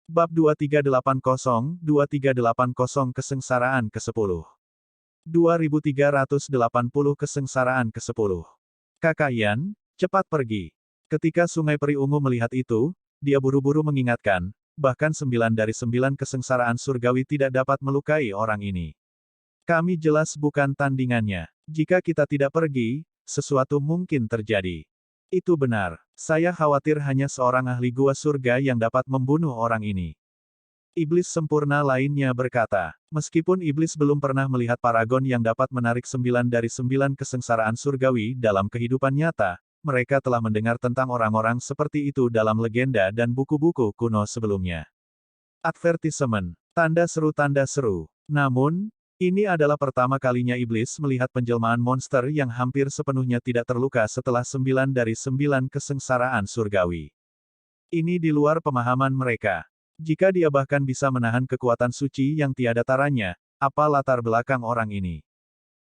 Bab 2380 Kesengsaraan ke-10. 2380 Kesengsaraan ke-10. Kakak Yan, cepat pergi. Ketika Sungai Peri Ungu melihat itu, dia buru-buru mengingatkan, bahkan 9 dari 9 kesengsaraan surgawi tidak dapat melukai orang ini. Kami jelas bukan tandingannya. Jika kita tidak pergi, sesuatu mungkin terjadi. Itu benar. Saya khawatir hanya seorang ahli gua surga yang dapat membunuh orang ini. Iblis sempurna lainnya berkata, meskipun iblis belum pernah melihat paragon yang dapat menarik 9 dari 9 kesengsaraan surgawi dalam kehidupan nyata, mereka telah mendengar tentang orang-orang seperti itu dalam legenda dan buku-buku kuno sebelumnya. Advertisement. Tanda seru. Namun, ini adalah pertama kalinya iblis melihat penjelmaan monster yang hampir sepenuhnya tidak terluka setelah 9 dari 9 kesengsaraan surgawi. Ini di luar pemahaman mereka. Jika dia bahkan bisa menahan kekuatan suci yang tiada taranya, apa latar belakang orang ini?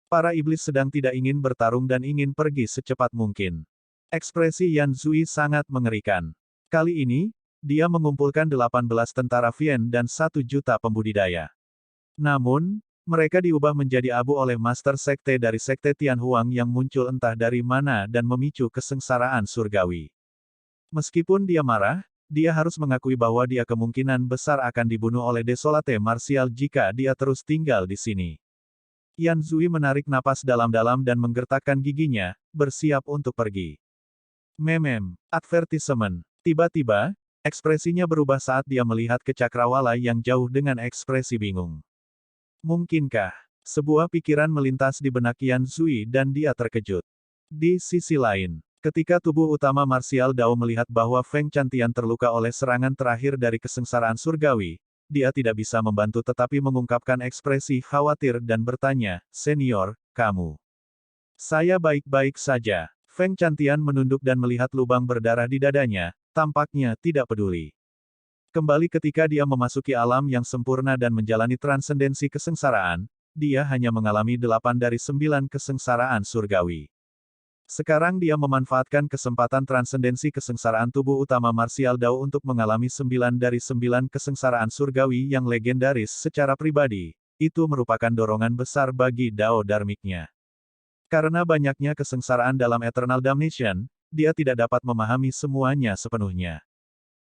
Para iblis sedang tidak ingin bertarung dan ingin pergi secepat mungkin. Ekspresi Yan Zui sangat mengerikan. Kali ini, dia mengumpulkan 18 tentara Vien dan 1 juta pembudidaya. Namun, mereka diubah menjadi abu oleh Master Sekte dari Sekte Tianhuang yang muncul entah dari mana dan memicu kesengsaraan surgawi. Meskipun dia marah, dia harus mengakui bahwa dia kemungkinan besar akan dibunuh oleh Desolate Martial jika dia terus tinggal di sini. Yan Zui menarik napas dalam-dalam dan menggertakkan giginya, bersiap untuk pergi. Advertisement. Tiba-tiba, ekspresinya berubah saat dia melihat ke cakrawala yang jauh dengan ekspresi bingung. Mungkinkah? Sebuah pikiran melintas di benak Yan Zui dan dia terkejut. Di sisi lain, ketika tubuh utama Martial Dao melihat bahwa Feng Chantian terluka oleh serangan terakhir dari kesengsaraan surgawi, dia tidak bisa membantu tetapi mengungkapkan ekspresi khawatir dan bertanya, "Senior, kamu?" "Saya baik-baik saja." Feng Chantian menunduk dan melihat lubang berdarah di dadanya, tampaknya tidak peduli. Kembali ketika dia memasuki alam yang sempurna dan menjalani transendensi kesengsaraan, dia hanya mengalami 8 dari 9 kesengsaraan surgawi. Sekarang dia memanfaatkan kesempatan transendensi kesengsaraan tubuh utama Martial Dao untuk mengalami 9 dari 9 kesengsaraan surgawi yang legendaris secara pribadi. Itu merupakan dorongan besar bagi Dao Dharmiknya. Karena banyaknya kesengsaraan dalam Eternal Damnation, dia tidak dapat memahami semuanya sepenuhnya.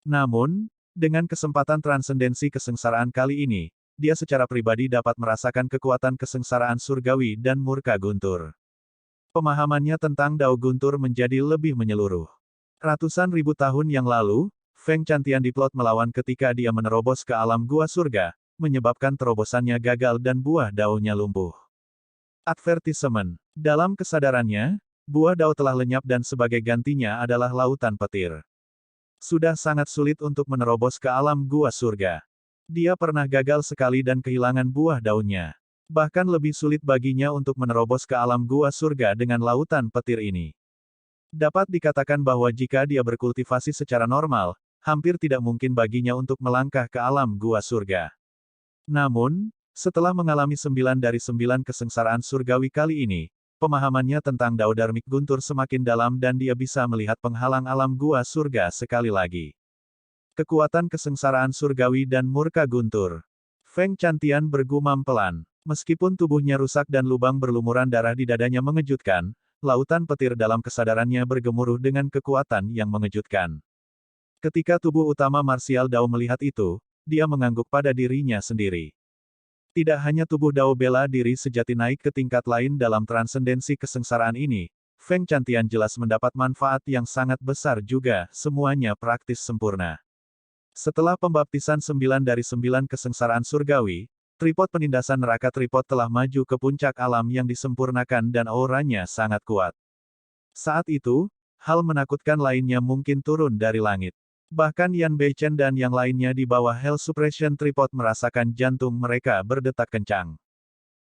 Namun, dengan kesempatan transendensi kesengsaraan kali ini, dia secara pribadi dapat merasakan kekuatan kesengsaraan surgawi dan murka guntur. Pemahamannya tentang Dao Guntur menjadi lebih menyeluruh. Ratusan ribu tahun yang lalu, Feng Chantian diplot melawan ketika dia menerobos ke alam gua surga, menyebabkan terobosannya gagal dan buah daunnya lumpuh. Advertisement. Dalam kesadarannya, buah dao telah lenyap dan sebagai gantinya adalah lautan petir. Sudah sangat sulit untuk menerobos ke alam gua surga. Dia pernah gagal sekali dan kehilangan buah daunnya. Bahkan lebih sulit baginya untuk menerobos ke alam gua surga dengan lautan petir ini. Dapat dikatakan bahwa jika dia berkultivasi secara normal, hampir tidak mungkin baginya untuk melangkah ke alam gua surga. Namun, setelah mengalami 9 dari 9 kesengsaraan surgawi kali ini, pemahamannya tentang Dao Dharmik Guntur semakin dalam dan dia bisa melihat penghalang alam gua surga sekali lagi. Kekuatan kesengsaraan surgawi dan murka guntur. Feng Chantian bergumam pelan. Meskipun tubuhnya rusak dan lubang berlumuran darah di dadanya mengejutkan, lautan petir dalam kesadarannya bergemuruh dengan kekuatan yang mengejutkan. Ketika tubuh utama Martial Dao melihat itu, dia mengangguk pada dirinya sendiri. Tidak hanya tubuh Dao bela diri sejati naik ke tingkat lain dalam transendensi kesengsaraan ini, Feng Chantian jelas mendapat manfaat yang sangat besar juga, semuanya praktis sempurna. Setelah pembaptisan 9 dari 9 kesengsaraan surgawi, tripod penindasan neraka tripod telah maju ke puncak alam yang disempurnakan dan auranya sangat kuat. Saat itu, hal menakutkan lainnya mungkin turun dari langit. Bahkan Yan Beichen dan yang lainnya di bawah Hell Suppression Tripod merasakan jantung mereka berdetak kencang.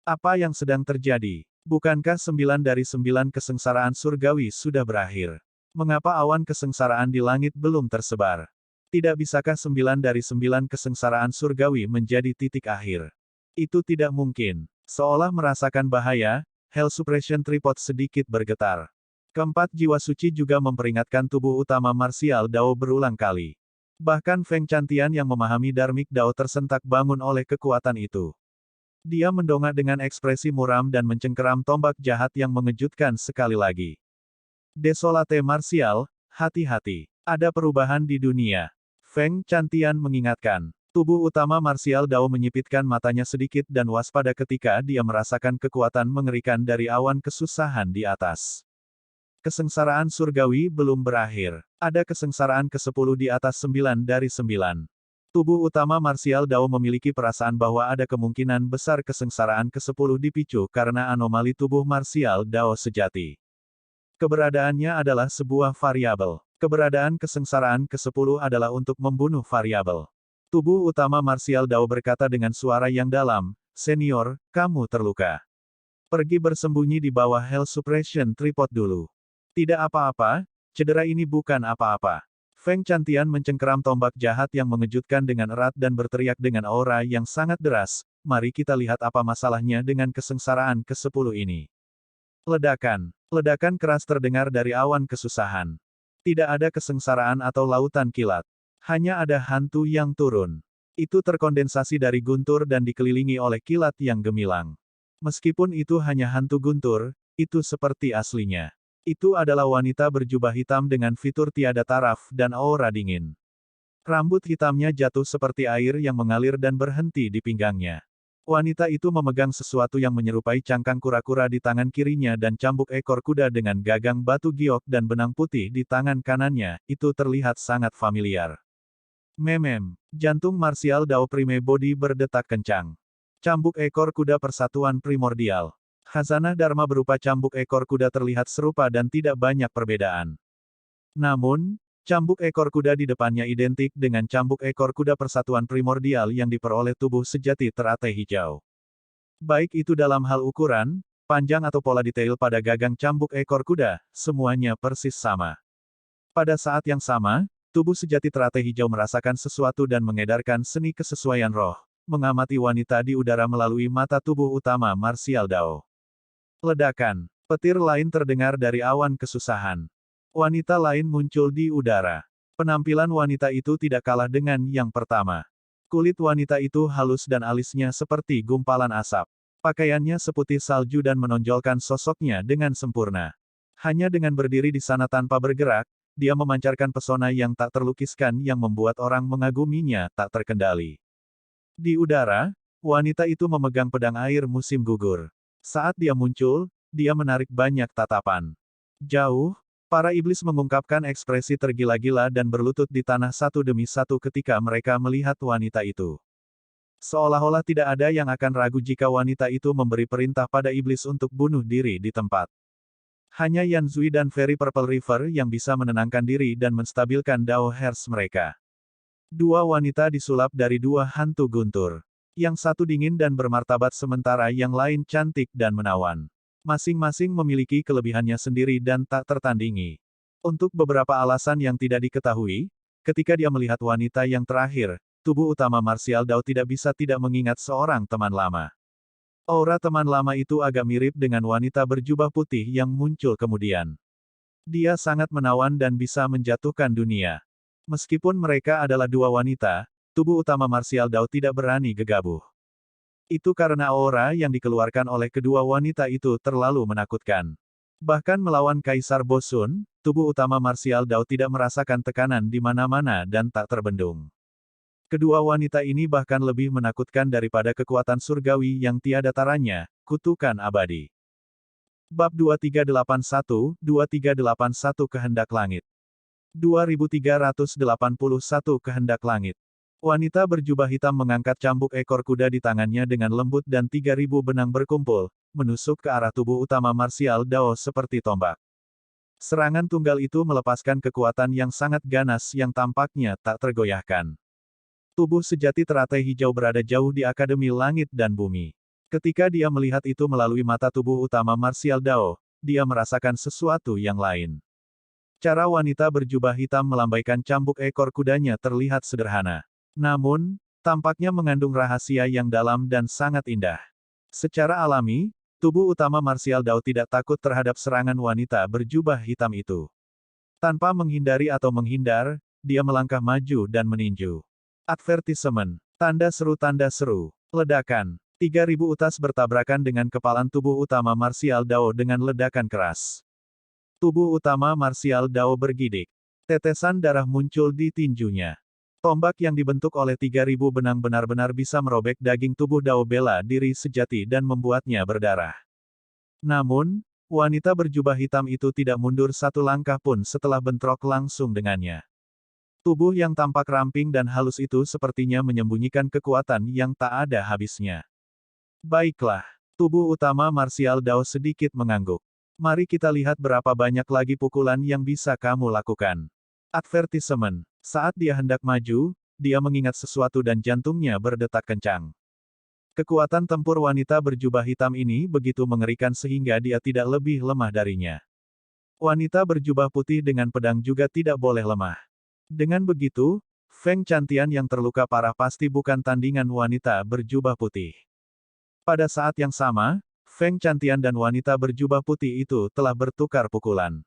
Apa yang sedang terjadi? Bukankah 9 dari 9 kesengsaraan surgawi sudah berakhir? Mengapa awan kesengsaraan di langit belum tersebar? Tidak bisakah 9 dari 9 kesengsaraan surgawi menjadi titik akhir? Itu tidak mungkin. Seolah merasakan bahaya, Hell Suppression Tripod sedikit bergetar. Keempat jiwa suci juga memperingatkan tubuh utama Martial Dao berulang kali. Bahkan Feng Chantian yang memahami Dharmic Dao tersentak bangun oleh kekuatan itu. Dia mendongak dengan ekspresi muram dan mencengkeram tombak jahat yang mengejutkan sekali lagi. Desolate martial, hati-hati. Ada perubahan di dunia. Feng Chantian mengingatkan. Tubuh utama martial Dao menyipitkan matanya sedikit dan waspada ketika dia merasakan kekuatan mengerikan dari awan kesusahan di atas. Kesengsaraan surgawi belum berakhir. Ada kesengsaraan ke-10 di atas 9 dari 9. Tubuh utama martial Dao memiliki perasaan bahwa ada kemungkinan besar kesengsaraan ke-10 dipicu karena anomali tubuh martial Dao sejati. Keberadaannya adalah sebuah variabel. Keberadaan kesengsaraan ke-10 adalah untuk membunuh variabel. Tubuh utama martial Dao berkata dengan suara yang dalam, "Senior, kamu terluka. Pergi bersembunyi di bawah Hell Suppression Tripod dulu." Tidak apa-apa, cedera ini bukan apa-apa. Feng Chantian mencengkeram tombak jahat yang mengejutkan dengan erat dan berteriak dengan aura yang sangat deras, "Mari kita lihat apa masalahnya dengan kesengsaraan ke-10 ini." Ledakan. Ledakan keras terdengar dari awan kesusahan. Tidak ada kesengsaraan atau lautan kilat. Hanya ada hantu yang turun. Itu terkondensasi dari guntur dan dikelilingi oleh kilat yang gemilang. Meskipun itu hanya hantu guntur, itu seperti aslinya. Itu adalah wanita berjubah hitam dengan fitur tiada taraf dan aura dingin. Rambut hitamnya jatuh seperti air yang mengalir dan berhenti di pinggangnya. Wanita itu memegang sesuatu yang menyerupai cangkang kura-kura di tangan kirinya dan cambuk ekor kuda dengan gagang batu giok dan benang putih di tangan kanannya, itu terlihat sangat familiar. Memem, jantung martial Dao Prime Body berdetak kencang. Cambuk ekor kuda persatuan primordial. Khazanah Dharma berupa cambuk ekor kuda terlihat serupa dan tidak banyak perbedaan. Namun, cambuk ekor kuda di depannya identik dengan cambuk ekor kuda persatuan primordial yang diperoleh tubuh sejati teratai hijau. Baik itu dalam hal ukuran, panjang atau pola detail pada gagang cambuk ekor kuda, semuanya persis sama. Pada saat yang sama, tubuh sejati teratai hijau merasakan sesuatu dan mengedarkan seni kesesuaian roh, mengamati wanita di udara melalui mata tubuh utama martial Dao. Ledakan. Petir lain terdengar dari awan kesusahan. Wanita lain muncul di udara. Penampilan wanita itu tidak kalah dengan yang pertama. Kulit wanita itu halus dan alisnya seperti gumpalan asap. Pakaiannya seputih salju dan menonjolkan sosoknya dengan sempurna. Hanya dengan berdiri di sana tanpa bergerak, dia memancarkan pesona yang tak terlukiskan yang membuat orang mengaguminya tak terkendali. Di udara, wanita itu memegang pedang air musim gugur. Saat dia muncul, dia menarik banyak tatapan. Jauh, para iblis mengungkapkan ekspresi tergila-gila dan berlutut di tanah satu demi satu ketika mereka melihat wanita itu. Seolah-olah tidak ada yang akan ragu jika wanita itu memberi perintah pada iblis untuk bunuh diri di tempat. Hanya Yan Zui dan Very Purple River yang bisa menenangkan diri dan menstabilkan Dao Hers mereka. Dua wanita disulap dari dua hantu guntur. Yang satu dingin dan bermartabat sementara yang lain cantik dan menawan. Masing-masing memiliki kelebihannya sendiri dan tak tertandingi. Untuk beberapa alasan yang tidak diketahui, ketika dia melihat wanita yang terakhir, tubuh utama martial Dao tidak bisa tidak mengingat seorang teman lama. Aura teman lama itu agak mirip dengan wanita berjubah putih yang muncul kemudian. Dia sangat menawan dan bisa menjatuhkan dunia. Meskipun mereka adalah dua wanita, tubuh utama martial Dao tidak berani gegabah. Itu karena aura yang dikeluarkan oleh kedua wanita itu terlalu menakutkan. Bahkan melawan Kaisar Bosun, tubuh utama martial Dao tidak merasakan tekanan di mana-mana dan tak terbendung. Kedua wanita ini bahkan lebih menakutkan daripada kekuatan surgawi yang tiada taranya, kutukan abadi. Bab 2381 Kehendak Langit. 2381 Kehendak Langit. Wanita berjubah hitam mengangkat cambuk ekor kuda di tangannya dengan lembut dan 3.000 benang berkumpul, menusuk ke arah tubuh utama martial Dao seperti tombak. Serangan tunggal itu melepaskan kekuatan yang sangat ganas yang tampaknya tak tergoyahkan. Tubuh sejati teratai hijau berada jauh di Akademi Langit dan Bumi. Ketika dia melihat itu melalui mata tubuh utama martial Dao, dia merasakan sesuatu yang lain. Cara wanita berjubah hitam melambaikan cambuk ekor kudanya terlihat sederhana. Namun, tampaknya mengandung rahasia yang dalam dan sangat indah. Secara alami, tubuh utama martial Dao tidak takut terhadap serangan wanita berjubah hitam itu. Tanpa menghindari atau menghindar, dia melangkah maju dan meninju. Advertisement. Tanda seru. Ledakan. 3.000 utas bertabrakan dengan kepalan tubuh utama Martial Dao dengan ledakan keras. Tubuh utama Martial Dao bergidik. Tetesan darah muncul di tinjunya. Tombak yang dibentuk oleh 3.000 benang benar-benar bisa merobek daging tubuh Dao bela diri sejati dan membuatnya berdarah. Namun, wanita berjubah hitam itu tidak mundur satu langkah pun setelah bentrok langsung dengannya. Tubuh yang tampak ramping dan halus itu sepertinya menyembunyikan kekuatan yang tak ada habisnya. Baiklah, tubuh utama Martial Dao sedikit mengangguk. Mari kita lihat berapa banyak lagi pukulan yang bisa kamu lakukan. Advertisement. Saat dia hendak maju, dia mengingat sesuatu dan jantungnya berdetak kencang. Kekuatan tempur wanita berjubah hitam ini begitu mengerikan sehingga dia tidak lebih lemah darinya. Wanita berjubah putih dengan pedang juga tidak boleh lemah. Dengan begitu, Feng Chantian yang terluka parah pasti bukan tandingan wanita berjubah putih. Pada saat yang sama, Feng Chantian dan wanita berjubah putih itu telah bertukar pukulan.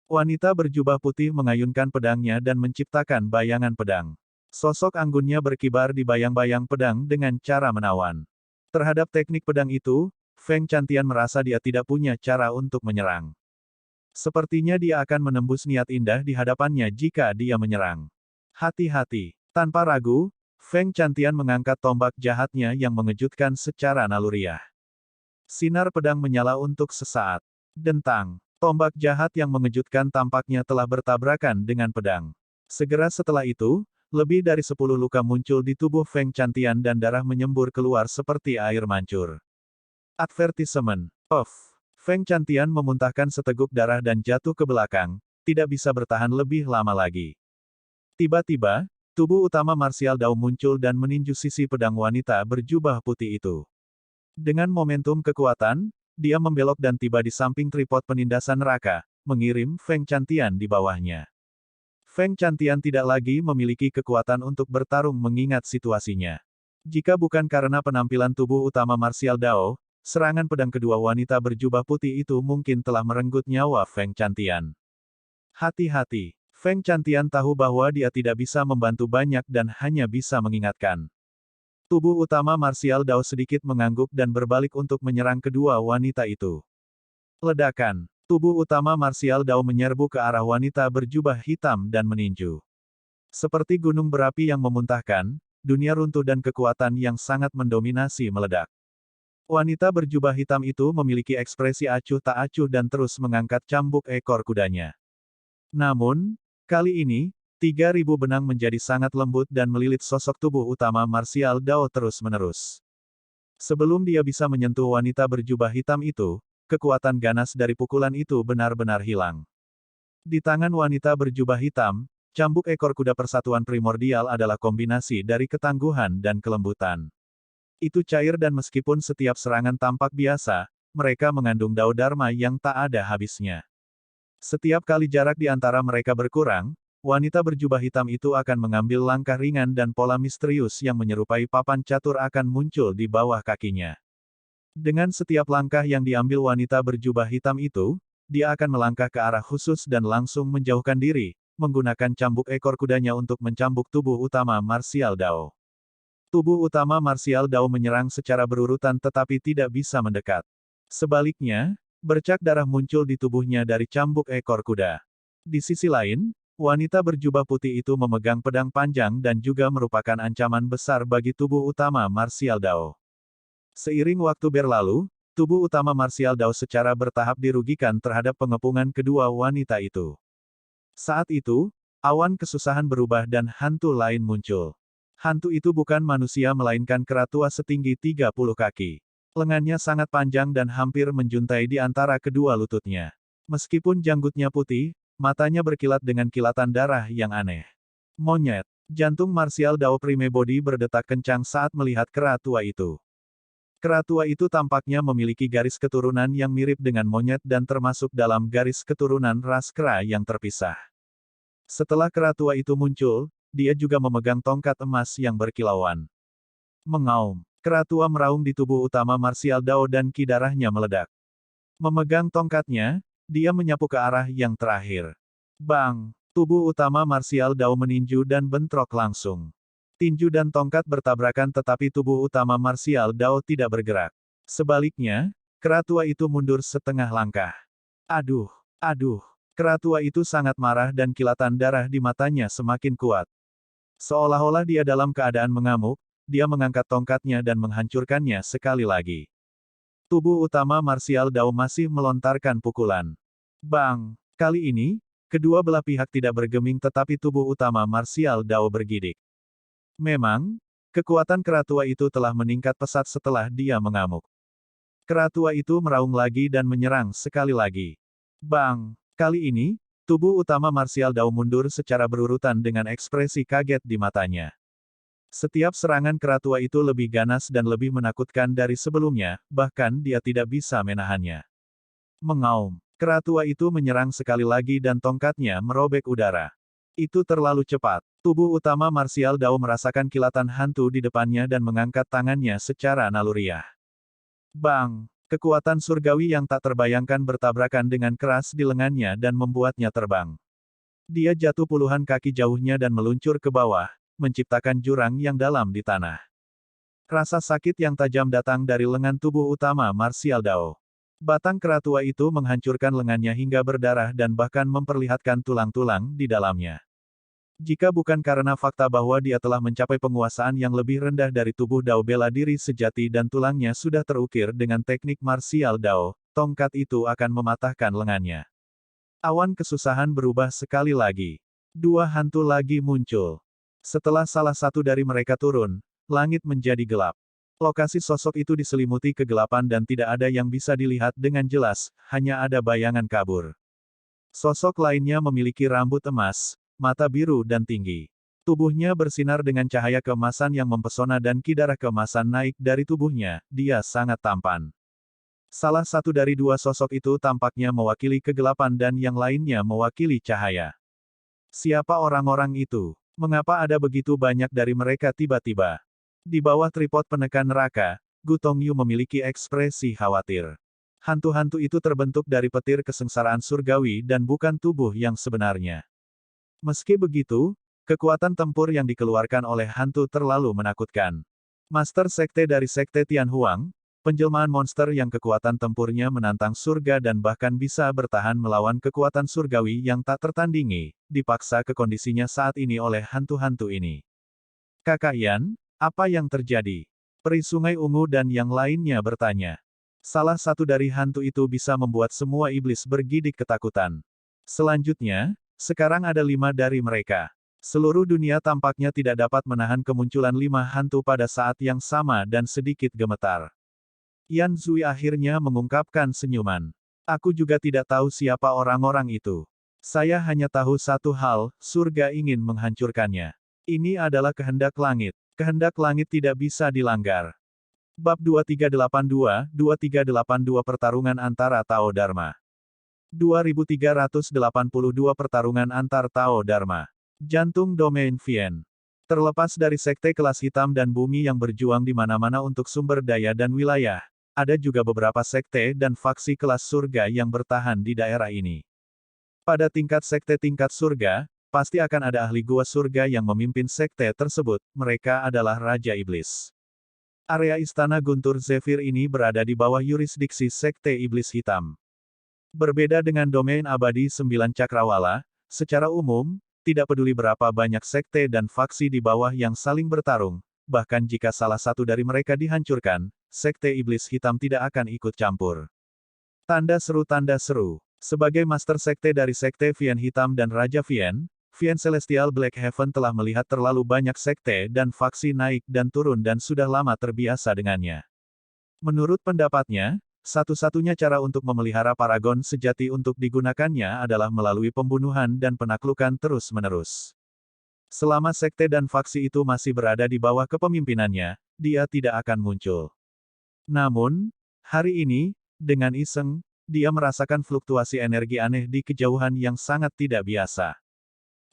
Wanita berjubah putih mengayunkan pedangnya dan menciptakan bayangan pedang. Sosok anggunnya berkibar di bayang-bayang pedang dengan cara menawan. Terhadap teknik pedang itu, Feng Chantian merasa dia tidak punya cara untuk menyerang. Sepertinya dia akan menembus niat indah di hadapannya jika dia menyerang. Hati-hati. Tanpa ragu, Feng Chantian mengangkat tombak jahatnya yang mengejutkan secara naluriah. Sinar pedang menyala untuk sesaat. Dentang. Tombak jahat yang mengejutkan tampaknya telah bertabrakan dengan pedang. Segera setelah itu, lebih dari 10 luka muncul di tubuh Feng Chantian dan darah menyembur keluar seperti air mancur. Advertisement. Off. Feng Chantian memuntahkan seteguk darah dan jatuh ke belakang, tidak bisa bertahan lebih lama lagi. Tiba-tiba, tubuh utama Martial Dao muncul dan meninju sisi pedang wanita berjubah putih itu. Dengan momentum kekuatan, dia membelok dan tiba di samping tripod penindasan neraka, mengirim Feng Chantian di bawahnya. Feng Chantian tidak lagi memiliki kekuatan untuk bertarung mengingat situasinya. Jika bukan karena penampilan tubuh utama Martial Dao, serangan pedang kedua wanita berjubah putih itu mungkin telah merenggut nyawa Feng Chantian. Hati-hati. Feng Chantian tahu bahwa dia tidak bisa membantu banyak dan hanya bisa mengingatkan. Tubuh utama Martial Dao sedikit mengangguk dan berbalik untuk menyerang kedua wanita itu. Ledakan. Tubuh utama Martial Dao menyerbu ke arah wanita berjubah hitam dan meninju. Seperti gunung berapi yang memuntahkan, dunia runtuh dan kekuatan yang sangat mendominasi meledak. Wanita berjubah hitam itu memiliki ekspresi acuh tak acuh dan terus mengangkat cambuk ekor kudanya. Namun, kali ini, 3.000 benang menjadi sangat lembut dan melilit sosok tubuh utama Martial Dao terus-menerus. Sebelum dia bisa menyentuh wanita berjubah hitam itu, kekuatan ganas dari pukulan itu benar-benar hilang. Di tangan wanita berjubah hitam, cambuk ekor kuda persatuan primordial adalah kombinasi dari ketangguhan dan kelembutan. Itu cair dan meskipun setiap serangan tampak biasa, mereka mengandung Dao Dharma yang tak ada habisnya. Setiap kali jarak di antara mereka berkurang, wanita berjubah hitam itu akan mengambil langkah ringan dan pola misterius yang menyerupai papan catur akan muncul di bawah kakinya. Dengan setiap langkah yang diambil wanita berjubah hitam itu, dia akan melangkah ke arah khusus dan langsung menjauhkan diri, menggunakan cambuk ekor kudanya untuk mencambuk tubuh utama Martial Dao. Tubuh utama Martial Dao menyerang secara berurutan tetapi tidak bisa mendekat. Sebaliknya, bercak darah muncul di tubuhnya dari cambuk ekor kuda. Di sisi lain, wanita berjubah putih itu memegang pedang panjang dan juga merupakan ancaman besar bagi tubuh utama Martial Dao. Seiring waktu berlalu, tubuh utama Martial Dao secara bertahap dirugikan terhadap pengepungan kedua wanita itu. Saat itu, awan kesusahan berubah dan hantu lain muncul. Hantu itu bukan manusia melainkan kera tua setinggi 30 kaki. Lengannya sangat panjang dan hampir menjuntai di antara kedua lututnya. Meskipun janggutnya putih, matanya berkilat dengan kilatan darah yang aneh. Monyet. Jantung Martial Dao Prime Body berdetak kencang saat melihat kera tua itu. Kera tua itu tampaknya memiliki garis keturunan yang mirip dengan monyet dan termasuk dalam garis keturunan ras kera yang terpisah. Setelah kera tua itu muncul, dia juga memegang tongkat emas yang berkilauan. Mengaum. Kera tua meraung di tubuh utama Martial Dao dan ki darahnya meledak. Memegang tongkatnya, dia menyapu ke arah yang terakhir. Bang! Tubuh utama marsial Dao meninju dan bentrok langsung. Tinju dan tongkat bertabrakan tetapi tubuh utama marsial Dao tidak bergerak. Sebaliknya, keratua itu mundur setengah langkah. Aduh, aduh. Keratua itu sangat marah dan kilatan darah di matanya semakin kuat. Seolah-olah dia dalam keadaan mengamuk, dia mengangkat tongkatnya dan menghancurkannya sekali lagi. Tubuh utama marsial Dao masih melontarkan pukulan. Bang! Kali ini, kedua belah pihak tidak bergeming tetapi tubuh utama marsial Dao bergidik. Memang, kekuatan keratua itu telah meningkat pesat setelah dia mengamuk. Keratua itu meraung lagi dan menyerang sekali lagi. Bang! Kali ini, tubuh utama marsial Dao mundur secara berurutan dengan ekspresi kaget di matanya. Setiap serangan keratua itu lebih ganas dan lebih menakutkan dari sebelumnya, bahkan dia tidak bisa menahannya. Mengaum. Keratua itu menyerang sekali lagi dan tongkatnya merobek udara. Itu terlalu cepat. Tubuh utama marsial Dao merasakan kilatan hantu di depannya dan mengangkat tangannya secara naluriah. Bang! Kekuatan surgawi yang tak terbayangkan bertabrakan dengan keras di lengannya dan membuatnya terbang. Dia jatuh puluhan kaki jauhnya dan meluncur ke bawah, menciptakan jurang yang dalam di tanah. Rasa sakit yang tajam datang dari lengan tubuh utama marsial Dao. Batang keratua itu menghancurkan lengannya hingga berdarah dan bahkan memperlihatkan tulang-tulang di dalamnya. Jika bukan karena fakta bahwa dia telah mencapai penguasaan yang lebih rendah dari tubuh Dao bela diri sejati dan tulangnya sudah terukir dengan teknik marsial Dao, tongkat itu akan mematahkan lengannya. Awan kesusahan berubah sekali lagi. Dua hantu lagi muncul. Setelah salah satu dari mereka turun, langit menjadi gelap. Lokasi sosok itu diselimuti kegelapan dan tidak ada yang bisa dilihat dengan jelas, hanya ada bayangan kabur. Sosok lainnya memiliki rambut emas, mata biru dan tinggi. Tubuhnya bersinar dengan cahaya keemasan yang mempesona dan kidarah keemasan naik dari tubuhnya, dia sangat tampan. Salah satu dari dua sosok itu tampaknya mewakili kegelapan dan yang lainnya mewakili cahaya. Siapa orang-orang itu? Mengapa ada begitu banyak dari mereka tiba-tiba? Di bawah tripod penekan neraka, Gu Tongyu memiliki ekspresi khawatir. Hantu-hantu itu terbentuk dari petir kesengsaraan surgawi dan bukan tubuh yang sebenarnya. Meski begitu, kekuatan tempur yang dikeluarkan oleh hantu terlalu menakutkan. Master Sekte dari Sekte Tianhuang, penjelmaan monster yang kekuatan tempurnya menantang surga dan bahkan bisa bertahan melawan kekuatan surgawi yang tak tertandingi, dipaksa ke kondisinya saat ini oleh hantu-hantu ini. Kakak Yan, apa yang terjadi? Peri Sungai Ungu dan yang lainnya bertanya. Salah satu dari hantu itu bisa membuat semua iblis bergidik ketakutan. Selanjutnya, sekarang ada 5 dari mereka. Seluruh dunia tampaknya tidak dapat menahan kemunculan 5 hantu pada saat yang sama dan sedikit gemetar. Yan Zui akhirnya mengungkapkan senyuman. Aku juga tidak tahu siapa orang-orang itu. Saya hanya tahu satu hal, surga ingin menghancurkannya. Ini adalah kehendak langit. Kehendak langit tidak bisa dilanggar. Bab 2382 Pertarungan antara Tao Dharma. 2382 Pertarungan antar Tao Dharma. Jantung domain Vien. Terlepas dari sekte kelas hitam dan bumi yang berjuang di mana-mana untuk sumber daya dan wilayah, ada juga beberapa sekte dan faksi kelas surga yang bertahan di daerah ini. Pada tingkat sekte tingkat surga, pasti akan ada ahli gua surga yang memimpin sekte tersebut, mereka adalah Raja Iblis. Area Istana Guntur Zephyr ini berada di bawah yurisdiksi Sekte Iblis Hitam. Berbeda dengan domain abadi 9 cakrawala, secara umum, tidak peduli berapa banyak sekte dan faksi di bawah yang saling bertarung, bahkan jika salah satu dari mereka dihancurkan, Sekte Iblis Hitam tidak akan ikut campur. Tanda seru. Sebagai Master Sekte dari Sekte Vien Hitam dan Raja Vien, Vien Celestial Black Heaven telah melihat terlalu banyak sekte dan faksi naik dan turun dan sudah lama terbiasa dengannya. Menurut pendapatnya, satu-satunya cara untuk memelihara paragon sejati untuk digunakannya adalah melalui pembunuhan dan penaklukan terus-menerus. Selama sekte dan faksi itu masih berada di bawah kepemimpinannya, dia tidak akan muncul. Namun, hari ini, dengan iseng, dia merasakan fluktuasi energi aneh di kejauhan yang sangat tidak biasa.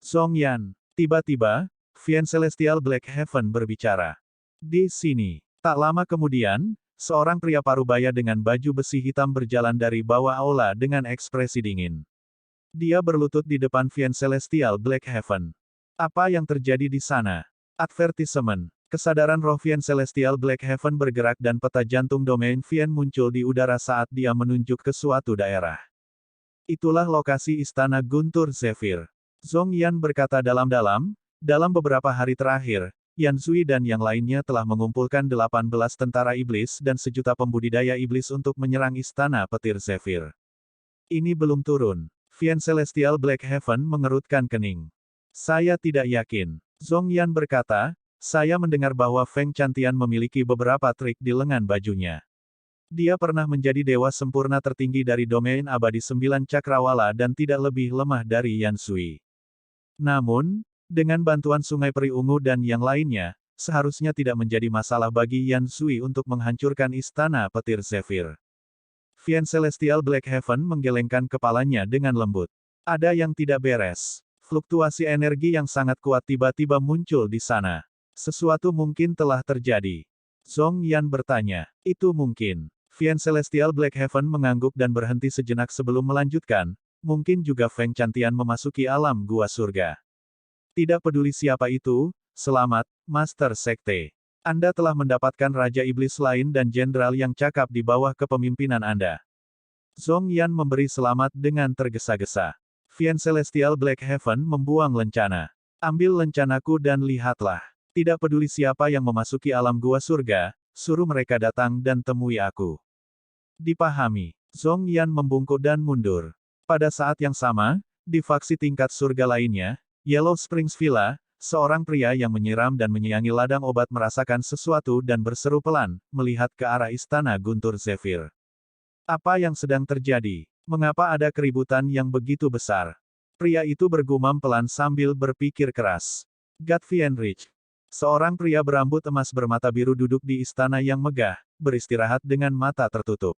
Song Yan, tiba-tiba, Vien Celestial Black Heaven berbicara. Di sini, tak lama kemudian, seorang pria parubaya dengan baju besi hitam berjalan dari bawah aula dengan ekspresi dingin. Dia berlutut di depan Vien Celestial Black Heaven. Apa yang terjadi di sana? Advertisement. Kesadaran roh Vien Celestial Black Heaven bergerak dan peta jantung domain Vien muncul di udara saat dia menunjuk ke suatu daerah. Itulah lokasi istana Guntur Zephyr. Zhong Yan berkata dalam-dalam, dalam beberapa hari terakhir, Yan Zui dan yang lainnya telah mengumpulkan 18 tentara iblis dan sejuta pembudidaya iblis untuk menyerang istana petir Zephyr. Ini belum turun. Vien Celestial Black Heaven mengerutkan kening. Saya tidak yakin. Zhong Yan berkata, saya mendengar bahwa Feng Chantian memiliki beberapa trik di lengan bajunya. Dia pernah menjadi dewa sempurna tertinggi dari domain abadi 9 cakrawala dan tidak lebih lemah dari Yan Zui. Namun, dengan bantuan Sungai Peri Ungu dan yang lainnya, seharusnya tidak menjadi masalah bagi Yan Zui untuk menghancurkan istana petir Zephyr. Vien Celestial Black Heaven menggelengkan kepalanya dengan lembut. Ada yang tidak beres. Fluktuasi energi yang sangat kuat tiba-tiba muncul di sana. Sesuatu mungkin telah terjadi. Zhong Yan bertanya, itu mungkin. Vien Celestial Black Heaven mengangguk dan berhenti sejenak sebelum melanjutkan, mungkin juga Feng Chantian memasuki alam gua surga. Tidak peduli siapa itu, selamat, Master Sekte. Anda telah mendapatkan Raja Iblis lain dan jenderal yang cakap di bawah kepemimpinan Anda. Zhong Yan memberi selamat dengan tergesa-gesa. Vien Celestial Black Heaven membuang lencana. Ambil lencanaku dan lihatlah. Tidak peduli siapa yang memasuki alam gua surga, suruh mereka datang dan temui aku. Dipahami. Zhong Yan membungkuk dan mundur. Pada saat yang sama, di faksi tingkat surga lainnya, Yellow Springs Villa, seorang pria yang menyiram dan menyayangi ladang obat merasakan sesuatu dan berseru pelan, melihat ke arah istana Guntur Zephyr. Apa yang sedang terjadi? Mengapa ada keributan yang begitu besar? Pria itu bergumam pelan sambil berpikir keras. Gatvian Rich. Seorang pria berambut emas bermata biru duduk di istana yang megah, beristirahat dengan mata tertutup.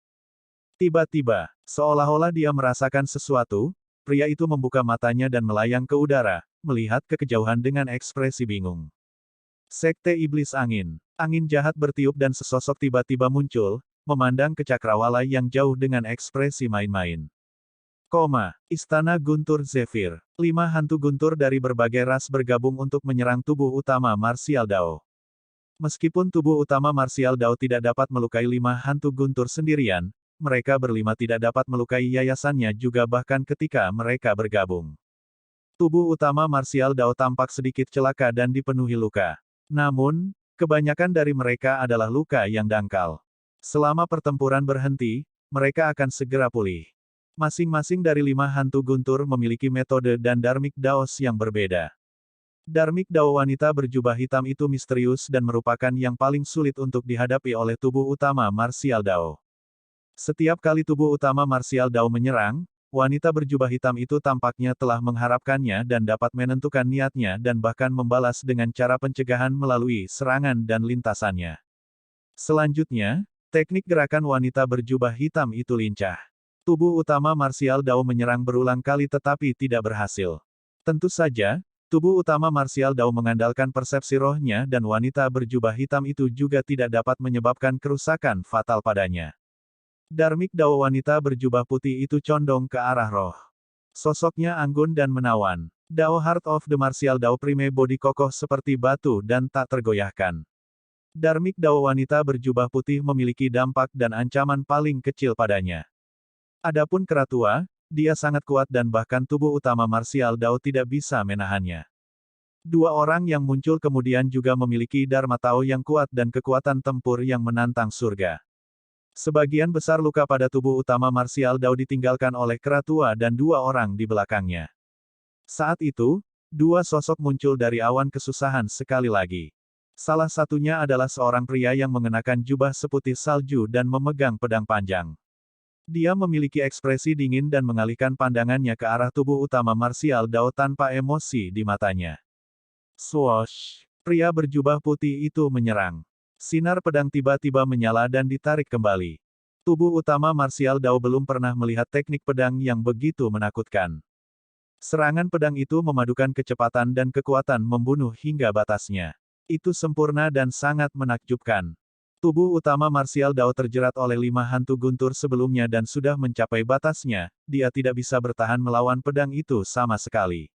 Tiba-tiba, seolah-olah dia merasakan sesuatu, pria itu membuka matanya dan melayang ke udara, melihat ke kejauhan dengan ekspresi bingung. Sekte Iblis Angin. Angin jahat bertiup dan sesosok tiba-tiba muncul, memandang ke cakrawala yang jauh dengan ekspresi main-main. Istana Guntur Zephyr. 5 hantu guntur dari berbagai ras bergabung untuk menyerang tubuh utama Martial Dao. Meskipun tubuh utama Martial Dao tidak dapat melukai 5 hantu guntur sendirian, mereka berlima tidak dapat melukai yayasannya juga bahkan ketika mereka bergabung. Tubuh utama Martial Dao tampak sedikit celaka dan dipenuhi luka. Namun, kebanyakan dari mereka adalah luka yang dangkal. Selama pertempuran berhenti, mereka akan segera pulih. Masing-masing dari 5 hantu guntur memiliki metode dan Dharmic Daos yang berbeda. Dharmic Dao wanita berjubah hitam itu misterius dan merupakan yang paling sulit untuk dihadapi oleh tubuh utama Martial Dao. Setiap kali tubuh utama Martial Dao menyerang, wanita berjubah hitam itu tampaknya telah mengharapkannya dan dapat menentukan niatnya dan bahkan membalas dengan cara pencegahan melalui serangan dan lintasannya. Selanjutnya, teknik gerakan wanita berjubah hitam itu lincah. Tubuh utama Martial Dao menyerang berulang kali tetapi tidak berhasil. Tentu saja, tubuh utama Martial Dao mengandalkan persepsi rohnya dan wanita berjubah hitam itu juga tidak dapat menyebabkan kerusakan fatal padanya. Dharmic Dao wanita berjubah putih itu condong ke arah roh. Sosoknya anggun dan menawan. Dao Heart of the Martial Dao Prime Body kokoh seperti batu dan tak tergoyahkan. Dharmic Dao wanita berjubah putih memiliki dampak dan ancaman paling kecil padanya. Adapun Keratua, dia sangat kuat dan bahkan tubuh utama Martial Dao tidak bisa menahannya. 2 orang yang muncul kemudian juga memiliki Dharma Tao yang kuat dan kekuatan tempur yang menantang surga. Sebagian besar luka pada tubuh utama Martial Dao ditinggalkan oleh Keratua dan 2 orang di belakangnya. Saat itu, 2 sosok muncul dari awan kesusahan sekali lagi. Salah satunya adalah seorang pria yang mengenakan jubah seputih salju dan memegang pedang panjang. Dia memiliki ekspresi dingin dan mengalihkan pandangannya ke arah tubuh utama Martial Dao tanpa emosi di matanya. Swoosh! Pria berjubah putih itu menyerang. Sinar pedang tiba-tiba menyala dan ditarik kembali. Tubuh utama Martial Dao belum pernah melihat teknik pedang yang begitu menakutkan. Serangan pedang itu memadukan kecepatan dan kekuatan membunuh hingga batasnya. Itu sempurna dan sangat menakjubkan. Tubuh utama Martial Dao terjerat oleh 5 hantu guntur sebelumnya dan sudah mencapai batasnya, dia tidak bisa bertahan melawan pedang itu sama sekali.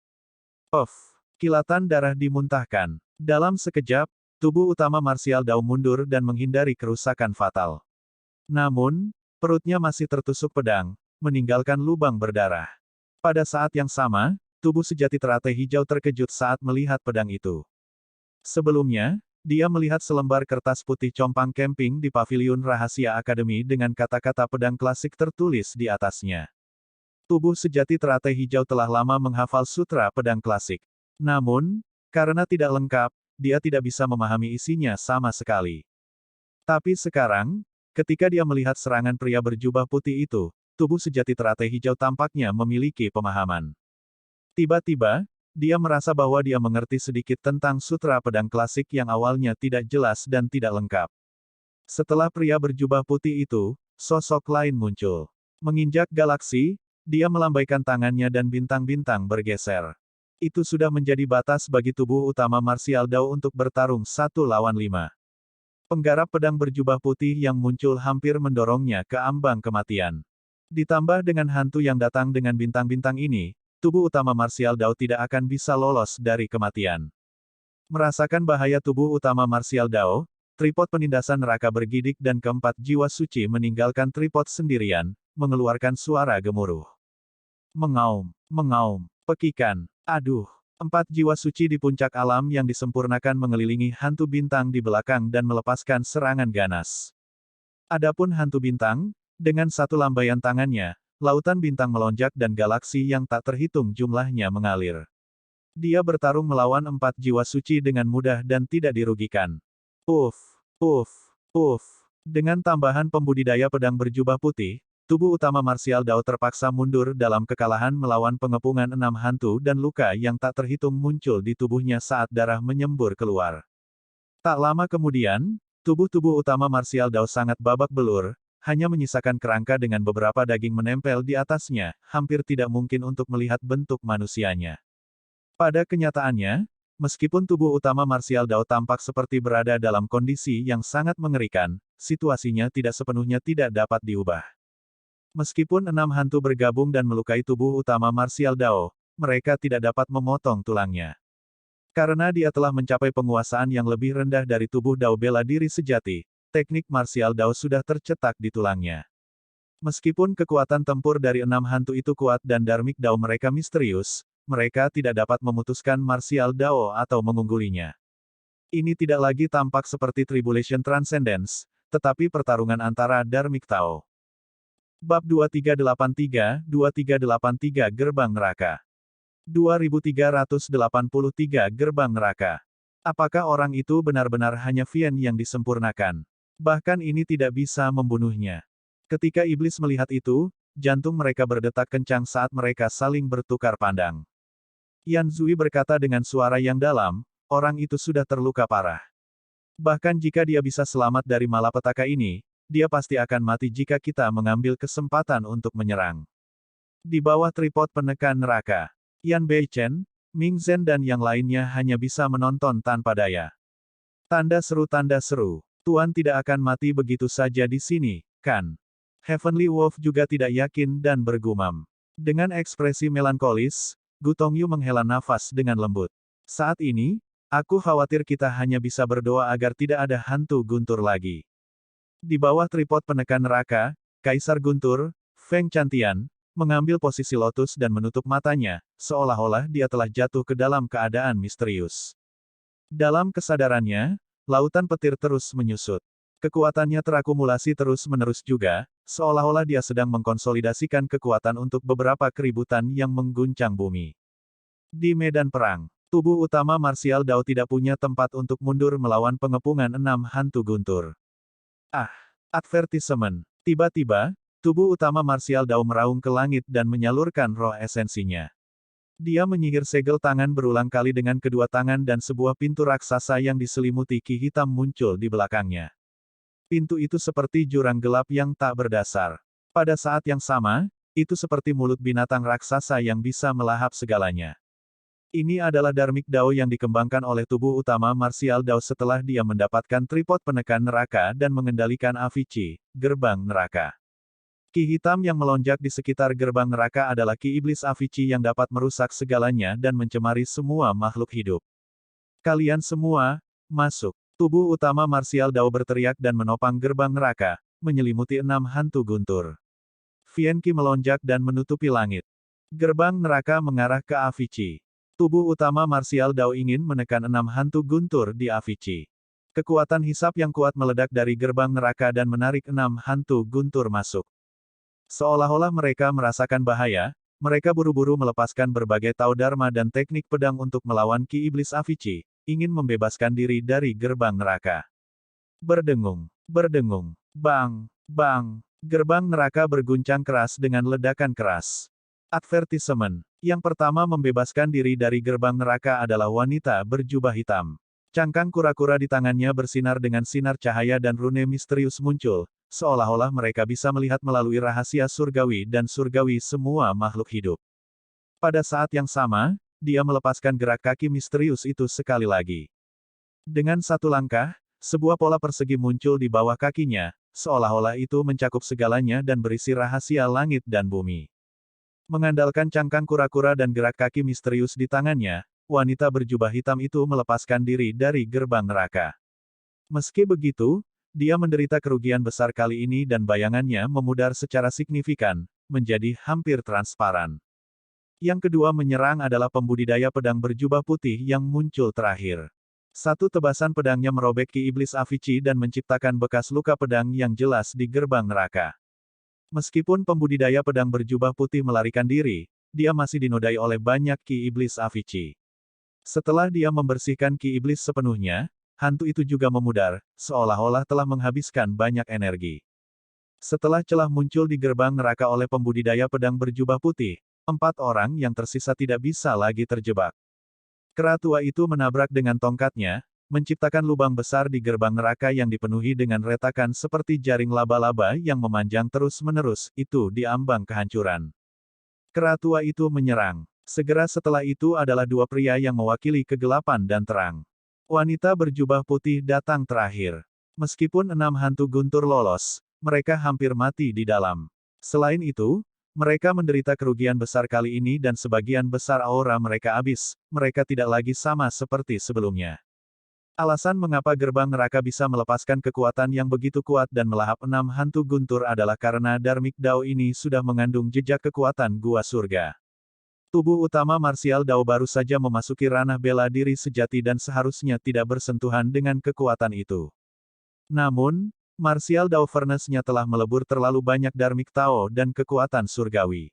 Of! Kilatan darah dimuntahkan. Dalam sekejap, tubuh utama Martial Dao mundur dan menghindari kerusakan fatal. Namun, perutnya masih tertusuk pedang, meninggalkan lubang berdarah. Pada saat yang sama, tubuh sejati teratai hijau terkejut saat melihat pedang itu. Sebelumnya, dia melihat selembar kertas putih compang camping di paviliun rahasia akademi dengan kata-kata pedang klasik tertulis di atasnya. Tubuh sejati teratai hijau telah lama menghafal sutra pedang klasik. Namun, karena tidak lengkap, dia tidak bisa memahami isinya sama sekali. Tapi sekarang, ketika dia melihat serangan pria berjubah putih itu, tubuh sejati teratai hijau tampaknya memiliki pemahaman. Tiba-tiba, dia merasa bahwa dia mengerti sedikit tentang sutra pedang klasik yang awalnya tidak jelas dan tidak lengkap. Setelah pria berjubah putih itu, sosok lain muncul. Menginjak galaksi, dia melambaikan tangannya dan bintang-bintang bergeser. Itu sudah menjadi batas bagi tubuh utama Martial Dao untuk bertarung 1 lawan 5. Penggarap pedang berjubah putih yang muncul hampir mendorongnya ke ambang kematian. Ditambah dengan hantu yang datang dengan bintang-bintang ini, tubuh utama Martial Dao tidak akan bisa lolos dari kematian. Merasakan bahaya tubuh utama Martial Dao, tripod penindasan neraka bergidik dan keempat jiwa suci meninggalkan tripod sendirian, mengeluarkan suara gemuruh. Mengaum, mengaum, pekikan, aduh. 4 jiwa suci di puncak alam yang disempurnakan mengelilingi hantu bintang di belakang dan melepaskan serangan ganas. Adapun hantu bintang, dengan satu lambaian tangannya, lautan bintang melonjak dan galaksi yang tak terhitung jumlahnya mengalir. Dia bertarung melawan 4 jiwa suci dengan mudah dan tidak dirugikan. Uff, uff, uff. Dengan tambahan pembudidaya pedang berjubah putih, tubuh utama Martial Dao terpaksa mundur dalam kekalahan melawan pengepungan 6 hantu dan luka yang tak terhitung muncul di tubuhnya saat darah menyembur keluar. Tak lama kemudian, tubuh utama Martial Dao sangat babak belur, hanya menyisakan kerangka dengan beberapa daging menempel di atasnya, hampir tidak mungkin untuk melihat bentuk manusianya. Pada kenyataannya, meskipun tubuh utama Martial Dao tampak seperti berada dalam kondisi yang sangat mengerikan, situasinya tidak sepenuhnya tidak dapat diubah. Meskipun 6 hantu bergabung dan melukai tubuh utama Martial Dao, mereka tidak dapat memotong tulangnya. Karena dia telah mencapai penguasaan yang lebih rendah dari tubuh Dao bela diri sejati, teknik Martial Dao sudah tercetak di tulangnya. Meskipun kekuatan tempur dari 6 hantu itu kuat dan Dharmic Dao mereka misterius, mereka tidak dapat memutuskan Martial Dao atau mengunggulinya. Ini tidak lagi tampak seperti Tribulation Transcendence, tetapi pertarungan antara Dharmic Dao. Bab 2383 Gerbang Neraka 2383 Gerbang Neraka. Apakah orang itu benar-benar hanya Vian yang disempurnakan? Bahkan ini tidak bisa membunuhnya. Ketika iblis melihat itu, jantung mereka berdetak kencang saat mereka saling bertukar pandang. Yan Zui berkata dengan suara yang dalam, orang itu sudah terluka parah. Bahkan jika dia bisa selamat dari malapetaka ini, dia pasti akan mati jika kita mengambil kesempatan untuk menyerang. Di bawah tripod penekan neraka, Yan Beichen, Ming Zhen dan yang lainnya hanya bisa menonton tanpa daya. Tanda seru, Tuan tidak akan mati begitu saja di sini, kan? Heavenly Wolf juga tidak yakin dan bergumam. Dengan ekspresi melankolis, Gu Tongyu menghela nafas dengan lembut. Saat ini, aku khawatir kita hanya bisa berdoa agar tidak ada hantu guntur lagi. Di bawah tripod penekan neraka, Kaisar Guntur, Feng Chantian, mengambil posisi lotus dan menutup matanya, seolah-olah dia telah jatuh ke dalam keadaan misterius. Dalam kesadarannya, lautan petir terus menyusut. Kekuatannya terakumulasi terus-menerus juga, seolah-olah dia sedang mengkonsolidasikan kekuatan untuk beberapa keributan yang mengguncang bumi. Di medan perang, tubuh utama Martial Dao tidak punya tempat untuk mundur melawan pengepungan 6 hantu guntur. Advertisement. Tiba-tiba, tubuh utama Martial Dao meraung ke langit dan menyalurkan roh esensinya. Dia menyihir segel tangan berulang kali dengan kedua tangan dan sebuah pintu raksasa yang diselimuti ki hitam muncul di belakangnya. Pintu itu seperti jurang gelap yang tak berdasar. Pada saat yang sama, itu seperti mulut binatang raksasa yang bisa melahap segalanya. Ini adalah Dharmic Dao yang dikembangkan oleh tubuh utama Martial Dao setelah dia mendapatkan tripod penekan neraka dan mengendalikan Avicii, gerbang neraka. Ki hitam yang melonjak di sekitar gerbang neraka adalah ki iblis Avicii yang dapat merusak segalanya dan mencemari semua makhluk hidup. Kalian semua, masuk. Tubuh utama Martial Dao berteriak dan menopang gerbang neraka, menyelimuti 6 hantu guntur. Vian Qi melonjak dan menutupi langit. Gerbang neraka mengarah ke Avicii. Tubuh utama Martial Dao ingin menekan 6 hantu guntur di Avicii. Kekuatan hisap yang kuat meledak dari gerbang neraka dan menarik 6 hantu guntur masuk. Seolah-olah mereka merasakan bahaya, mereka buru-buru melepaskan berbagai Tao Dharma dan teknik pedang untuk melawan Ki Iblis Avicii, ingin membebaskan diri dari gerbang neraka. Berdengung, berdengung, bang, bang, gerbang neraka berguncang keras dengan ledakan keras. Advertisement. Yang pertama membebaskan diri dari gerbang neraka adalah wanita berjubah hitam. Cangkang kura-kura di tangannya bersinar dengan sinar cahaya dan rune misterius muncul, seolah-olah mereka bisa melihat melalui rahasia surgawi dan surgawi semua makhluk hidup. Pada saat yang sama, dia melepaskan gerak kaki misterius itu sekali lagi. Dengan satu langkah, sebuah pola persegi muncul di bawah kakinya, seolah-olah itu mencakup segalanya dan berisi rahasia langit dan bumi. Mengandalkan cangkang kura-kura dan gerak kaki misterius di tangannya, wanita berjubah hitam itu melepaskan diri dari gerbang neraka. Meski begitu, dia menderita kerugian besar kali ini dan bayangannya memudar secara signifikan, menjadi hampir transparan. Yang kedua menyerang adalah pembudidaya pedang berjubah putih yang muncul terakhir. Satu tebasan pedangnya merobek Ki Iblis Avicii dan menciptakan bekas luka pedang yang jelas di gerbang neraka. Meskipun pembudidaya pedang berjubah putih melarikan diri, dia masih dinodai oleh banyak Ki Iblis Avicii. Setelah dia membersihkan Ki Iblis sepenuhnya, hantu itu juga memudar, seolah-olah telah menghabiskan banyak energi. Setelah celah muncul di gerbang neraka oleh pembudidaya pedang berjubah putih, 4 orang yang tersisa tidak bisa lagi terjebak. Kera tua itu menabrak dengan tongkatnya, menciptakan lubang besar di gerbang neraka yang dipenuhi dengan retakan seperti jaring laba-laba yang memanjang terus-menerus, itu di ambang kehancuran. Kera tua itu menyerang. Segera setelah itu adalah 2 pria yang mewakili kegelapan dan terang. Wanita berjubah putih datang terakhir. Meskipun 6 hantu guntur lolos, mereka hampir mati di dalam. Selain itu, mereka menderita kerugian besar kali ini dan sebagian besar aura mereka habis, mereka tidak lagi sama seperti sebelumnya. Alasan mengapa gerbang neraka bisa melepaskan kekuatan yang begitu kuat dan melahap 6 hantu guntur adalah karena Dharmic Dao ini sudah mengandung jejak kekuatan gua surga. Tubuh utama Martial Dao baru saja memasuki ranah bela diri sejati dan seharusnya tidak bersentuhan dengan kekuatan itu. Namun, Martial Dao Furnace-nya telah melebur terlalu banyak Dharmic Dao dan kekuatan surgawi.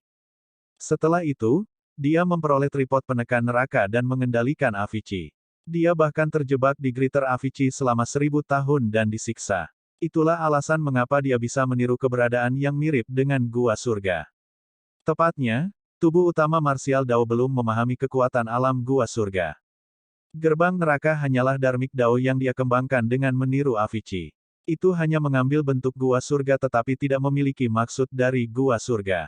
Setelah itu, dia memperoleh tripod penekan neraka dan mengendalikan Avicii. Dia bahkan terjebak di Greater Avicii selama 1000 tahun dan disiksa. Itulah alasan mengapa dia bisa meniru keberadaan yang mirip dengan gua surga. Tepatnya, tubuh utama Martial Dao belum memahami kekuatan alam gua surga. Gerbang neraka hanyalah Dharmic Dao yang dia kembangkan dengan meniru Avicii. Itu hanya mengambil bentuk gua surga tetapi tidak memiliki maksud dari gua surga.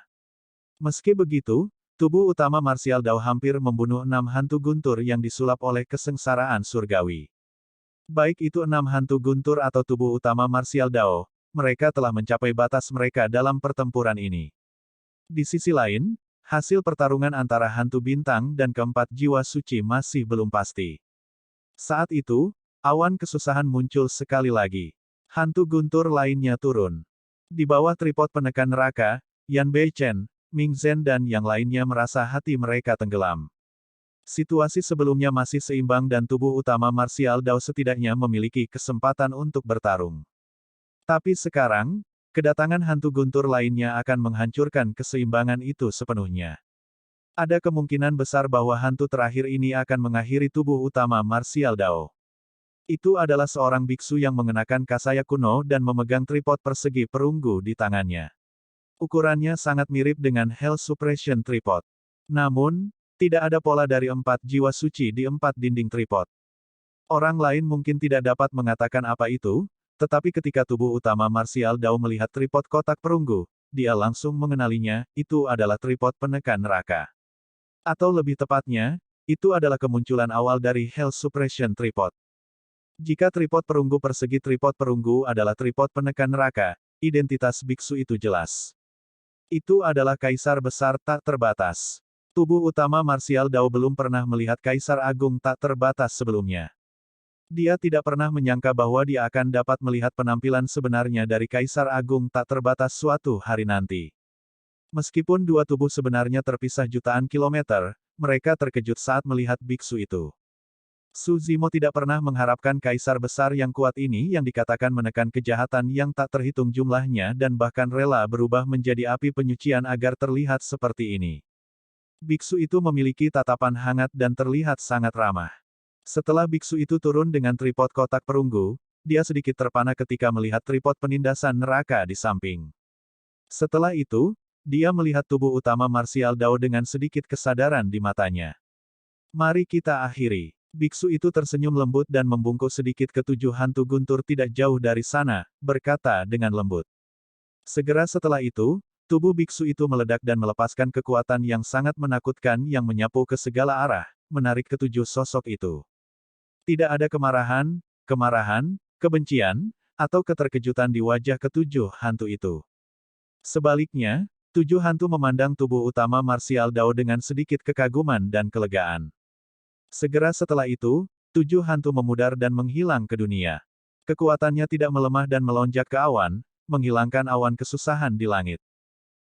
Meski begitu, tubuh utama Martial Dao hampir membunuh 6 hantu guntur yang disulap oleh kesengsaraan surgawi. Baik itu 6 hantu guntur atau tubuh utama Martial Dao, mereka telah mencapai batas mereka dalam pertempuran ini. Di sisi lain, hasil pertarungan antara hantu bintang dan keempat jiwa suci masih belum pasti. Saat itu, awan kesusahan muncul sekali lagi. Hantu guntur lainnya turun. Di bawah tripod penekan neraka, Yan Beichen, Ming Zhen dan yang lainnya merasa hati mereka tenggelam. Situasi sebelumnya masih seimbang dan tubuh utama Martial Dao setidaknya memiliki kesempatan untuk bertarung. Tapi sekarang, kedatangan hantu guntur lainnya akan menghancurkan keseimbangan itu sepenuhnya. Ada kemungkinan besar bahwa hantu terakhir ini akan mengakhiri tubuh utama Martial Dao. Itu adalah seorang biksu yang mengenakan kasaya kuno dan memegang tripod persegi perunggu di tangannya. Ukurannya sangat mirip dengan Hell Suppression Tripod. Namun, tidak ada pola dari 4 jiwa suci di 4 dinding tripod. Orang lain mungkin tidak dapat mengatakan apa itu, tetapi ketika tubuh utama Martial Dao melihat tripod kotak perunggu, dia langsung mengenalinya, itu adalah tripod penekan neraka. Atau lebih tepatnya, Itu adalah kemunculan awal dari Hell Suppression Tripod. Jika tripod perunggu persegi tripod perunggu adalah tripod penekan neraka, identitas biksu itu jelas. Itu adalah Kaisar Besar tak terbatas. Tubuh utama Martial Dao belum pernah melihat Kaisar Agung tak terbatas sebelumnya. Dia tidak pernah menyangka bahwa dia akan dapat melihat penampilan sebenarnya dari Kaisar Agung tak terbatas suatu hari nanti. Meskipun dua tubuh sebenarnya terpisah jutaan kilometer, mereka terkejut saat melihat biksu itu. Su Zimo tidak pernah mengharapkan Kaisar Besar yang kuat ini yang dikatakan menekan kejahatan yang tak terhitung jumlahnya dan bahkan rela berubah menjadi api penyucian agar terlihat seperti ini. Biksu itu memiliki tatapan hangat dan terlihat sangat ramah. Setelah biksu itu turun dengan tripod kotak perunggu, dia sedikit terpana ketika melihat tripod penindasan neraka di samping. Setelah itu, dia melihat tubuh utama Martial Dao dengan sedikit kesadaran di matanya. Mari kita akhiri. Biksu itu tersenyum lembut dan membungkuk sedikit ke tujuh hantu guntur tidak jauh dari sana, berkata dengan lembut. Segera setelah itu, tubuh biksu itu meledak dan melepaskan kekuatan yang sangat menakutkan yang menyapu ke segala arah, menarik ketujuh sosok itu. Tidak ada kemarahan, kebencian, atau keterkejutan di wajah ketujuh hantu itu. Sebaliknya, tujuh hantu memandang tubuh utama Martial Dao dengan sedikit kekaguman dan kelegaan. Segera setelah itu, tujuh hantu memudar dan menghilang ke dunia. Kekuatannya tidak melemah dan melonjak ke awan, menghilangkan awan kesusahan di langit.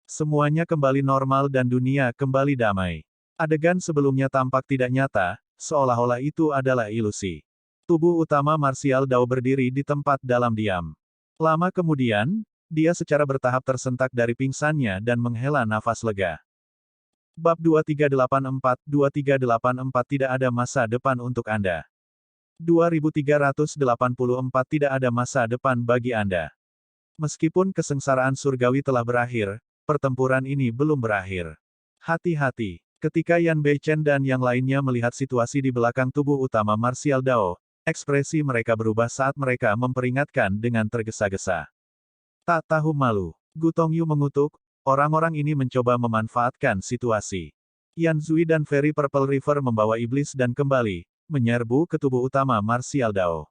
Semuanya kembali normal dan dunia kembali damai. Adegan sebelumnya tampak tidak nyata, seolah-olah itu adalah ilusi. Tubuh utama Martial Dao berdiri di tempat dalam diam. Lama kemudian, dia secara bertahap tersentak dari pingsannya dan menghela nafas lega. Bab 2384 tidak ada masa depan untuk Anda. 2384 tidak ada masa depan bagi Anda. Meskipun kesengsaraan surgawi telah berakhir, pertempuran ini belum berakhir. Hati-hati. Ketika Yan Beichen dan yang lainnya melihat situasi di belakang tubuh utama Martial Dao, ekspresi mereka berubah saat mereka memperingatkan dengan tergesa-gesa. Tak tahu malu. Gu Tongyu mengutuk, orang-orang ini mencoba memanfaatkan situasi. Yan Zui dan Fairy Purple River membawa iblis dan kembali, menyerbu ke tubuh utama Martial Dao.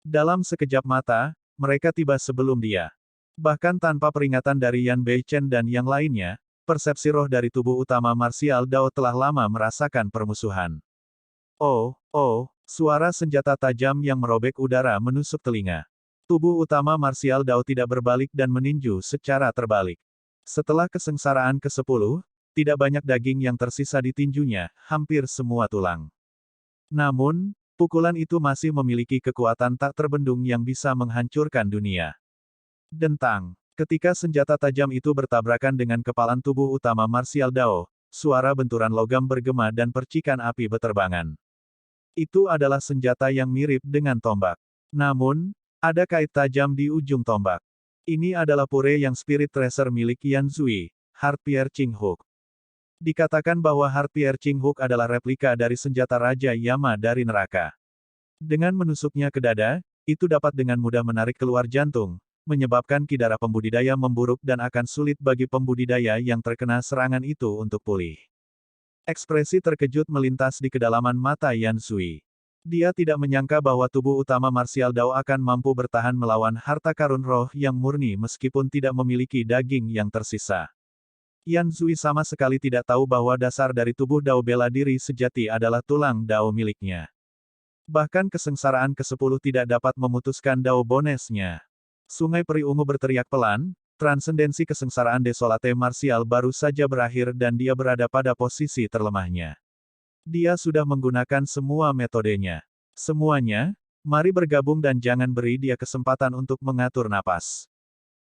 Dalam sekejap mata, mereka tiba sebelum dia. Bahkan tanpa peringatan dari Yan Beichen dan yang lainnya, persepsi roh dari tubuh utama Martial Dao telah lama merasakan permusuhan. Oh, suara senjata tajam yang merobek udara menusuk telinga. Tubuh utama Martial Dao tidak berbalik dan meninju secara terbalik. Setelah kesengsaraan ke-10, tidak banyak daging yang tersisa di tinjunya, hampir semua tulang. Namun, pukulan itu masih memiliki kekuatan tak terbendung yang bisa menghancurkan dunia. Dentang. Ketika senjata tajam itu bertabrakan dengan kepalan tubuh utama Martial Dao, suara benturan logam bergema dan percikan api beterbangan. Itu adalah senjata yang mirip dengan tombak. Namun, ada kait tajam di ujung tombak. Ini adalah pure yang Spirit Tracer milik Yan Zui, Heart Piercing Hook. Dikatakan bahwa Heart Piercing Hook adalah replika dari senjata Raja Yama dari neraka. Dengan menusuknya ke dada, itu dapat dengan mudah menarik keluar jantung, menyebabkan kidara pembudidaya memburuk dan akan sulit bagi pembudidaya yang terkena serangan itu untuk pulih. Ekspresi terkejut melintas di kedalaman mata Yan Zui. Dia tidak menyangka bahwa tubuh utama Martial Dao akan mampu bertahan melawan harta karun roh yang murni meskipun tidak memiliki daging yang tersisa. Yan Zui sama sekali tidak tahu bahwa dasar dari tubuh Dao bela diri sejati adalah tulang Dao miliknya. Bahkan kesengsaraan ke-10 tidak dapat memutuskan Dao Bonesnya. Sungai Peri Ungu berteriak pelan, transendensi kesengsaraan desolate Martial baru saja berakhir dan dia berada pada posisi terlemahnya. Dia sudah menggunakan semua metodenya. Semuanya, mari bergabung dan jangan beri dia kesempatan untuk mengatur napas.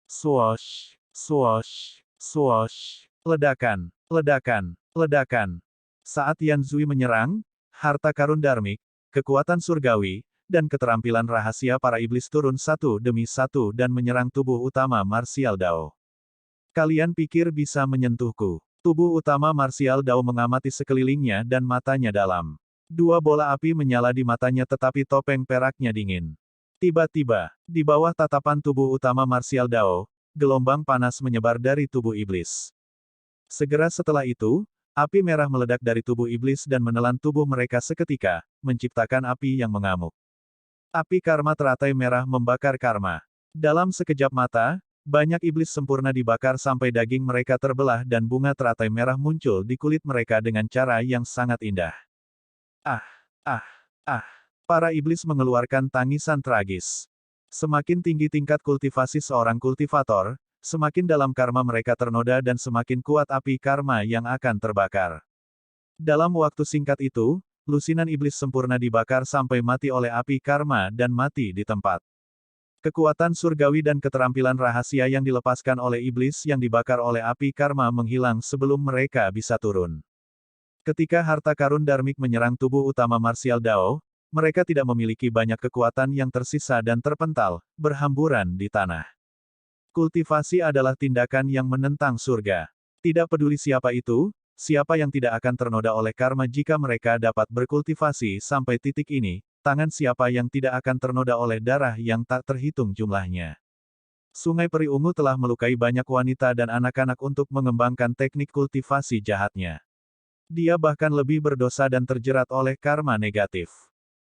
Swoosh, swoosh, swoosh. Ledakan, ledakan, ledakan. Saat Yan Zui menyerang, harta karun darmik, kekuatan surgawi, dan keterampilan rahasia para iblis turun satu demi satu dan menyerang tubuh utama Martial Dao. Kalian pikir bisa menyentuhku? Tubuh utama Martial Dao mengamati sekelilingnya dan matanya dalam. Dua bola api menyala di matanya tetapi topeng peraknya dingin. Tiba-tiba, di bawah tatapan tubuh utama Martial Dao, gelombang panas menyebar dari tubuh iblis. Segera setelah itu, Api merah meledak dari tubuh iblis dan menelan tubuh mereka seketika, menciptakan api yang mengamuk. Api karma teratai merah membakar karma. Dalam sekejap mata, banyak iblis sempurna dibakar sampai daging mereka terbelah dan bunga teratai merah muncul di kulit mereka dengan cara yang sangat indah. Ah, ah, ah. Para iblis mengeluarkan tangisan tragis. Semakin tinggi tingkat kultivasi seorang kultivator, semakin dalam karma mereka ternoda dan semakin kuat api karma yang akan terbakar. Dalam waktu singkat itu, lusinan iblis sempurna dibakar sampai mati oleh api karma dan mati di tempat. Kekuatan surgawi dan keterampilan rahasia yang dilepaskan oleh iblis yang dibakar oleh api karma menghilang sebelum mereka bisa turun. Ketika harta karun Dharmik menyerang tubuh utama Martial Dao, mereka tidak memiliki banyak kekuatan yang tersisa dan terpental, berhamburan di tanah. Kultivasi adalah tindakan yang menentang surga. Tidak peduli siapa itu, siapa yang tidak akan ternoda oleh karma jika mereka dapat berkultivasi sampai titik ini, tangan siapa yang tidak akan ternoda oleh darah yang tak terhitung jumlahnya. Sungai Peri Ungu telah melukai banyak wanita dan anak-anak untuk mengembangkan teknik kultivasi jahatnya. Dia bahkan lebih berdosa dan terjerat oleh karma negatif.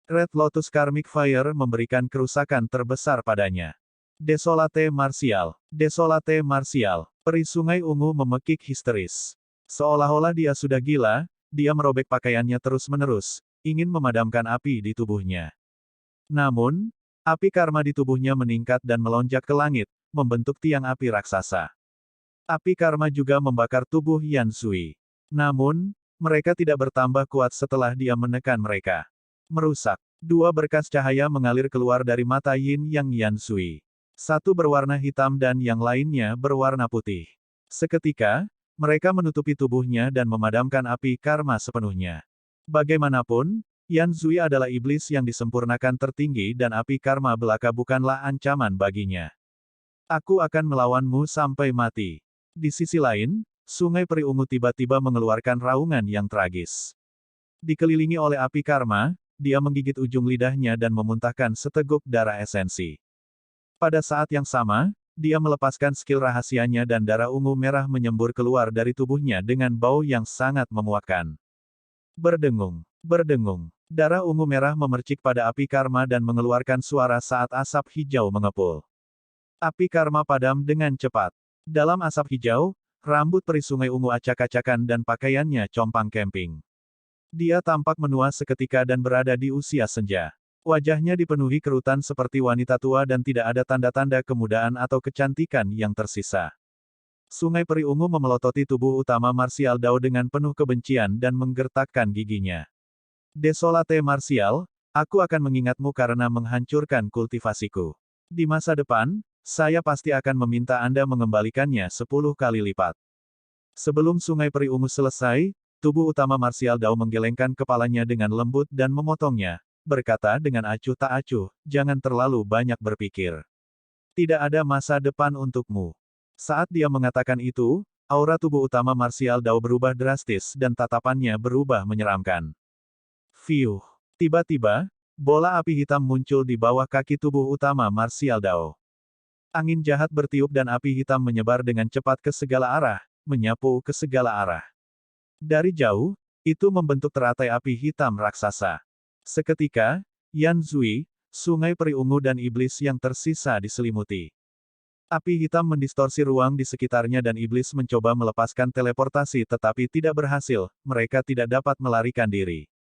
Red Lotus Karmic Fire memberikan kerusakan terbesar padanya. Desolate Martial. Desolate Martial. Peri Sungai Ungu memekik histeris. Seolah-olah dia sudah gila, dia merobek pakaiannya terus-menerus, ingin memadamkan api di tubuhnya. Namun, api karma di tubuhnya meningkat dan melonjak ke langit, membentuk tiang api raksasa. Api karma juga membakar tubuh Yan Sui. Namun, mereka tidak bertambah kuat setelah dia menekan mereka. Merusak. Dua berkas cahaya mengalir keluar dari mata Yin Yang Yan Sui. Satu berwarna hitam dan yang lainnya berwarna putih. Seketika, mereka menutupi tubuhnya dan memadamkan api karma sepenuhnya. Bagaimanapun, Yan Sui adalah iblis yang disempurnakan tertinggi dan api karma belaka bukanlah ancaman baginya. Aku akan melawanmu sampai mati. Di sisi lain, Sungai Peri Ungu tiba-tiba mengeluarkan raungan yang tragis. Dikelilingi oleh api karma, dia menggigit ujung lidahnya dan memuntahkan seteguk darah esensi. Pada saat yang sama, dia melepaskan skill rahasianya dan darah ungu merah menyembur keluar dari tubuhnya dengan bau yang sangat memuakkan. Berdengung, berdengung. Darah ungu merah memercik pada api karma dan mengeluarkan suara saat asap hijau mengepul. Api karma padam dengan cepat. Dalam asap hijau, rambut peri sungai ungu acak-acakan dan pakaiannya compang camping. Dia tampak menua seketika dan berada di usia senja. Wajahnya dipenuhi kerutan seperti wanita tua dan tidak ada tanda-tanda kemudaan atau kecantikan yang tersisa. Sungai Peri Ungu memelototi tubuh utama Martial Dao dengan penuh kebencian dan menggertakkan giginya. Desolate Martial, aku akan mengingatmu karena menghancurkan kultivasiku. Di masa depan, saya pasti akan meminta Anda mengembalikannya 10 kali lipat. Sebelum Sungai Peri Ungu selesai, tubuh utama Martial Dao menggelengkan kepalanya dengan lembut dan memotongnya, berkata dengan acuh tak acuh, jangan terlalu banyak berpikir. Tidak ada masa depan untukmu. Saat dia mengatakan itu, aura tubuh utama Martial Dao berubah drastis dan tatapannya berubah menyeramkan. Fiuh. Tiba-tiba, bola api hitam muncul di bawah kaki tubuh utama Martial Dao. Angin jahat bertiup dan api hitam menyebar dengan cepat ke segala arah, menyapu ke segala arah. Dari jauh, itu membentuk teratai api hitam raksasa. Seketika, Yan Zui, Sungai Peri Ungu dan iblis yang tersisa diselimuti. Api hitam mendistorsi ruang di sekitarnya dan iblis mencoba melepaskan teleportasi tetapi tidak berhasil, mereka tidak dapat melarikan diri.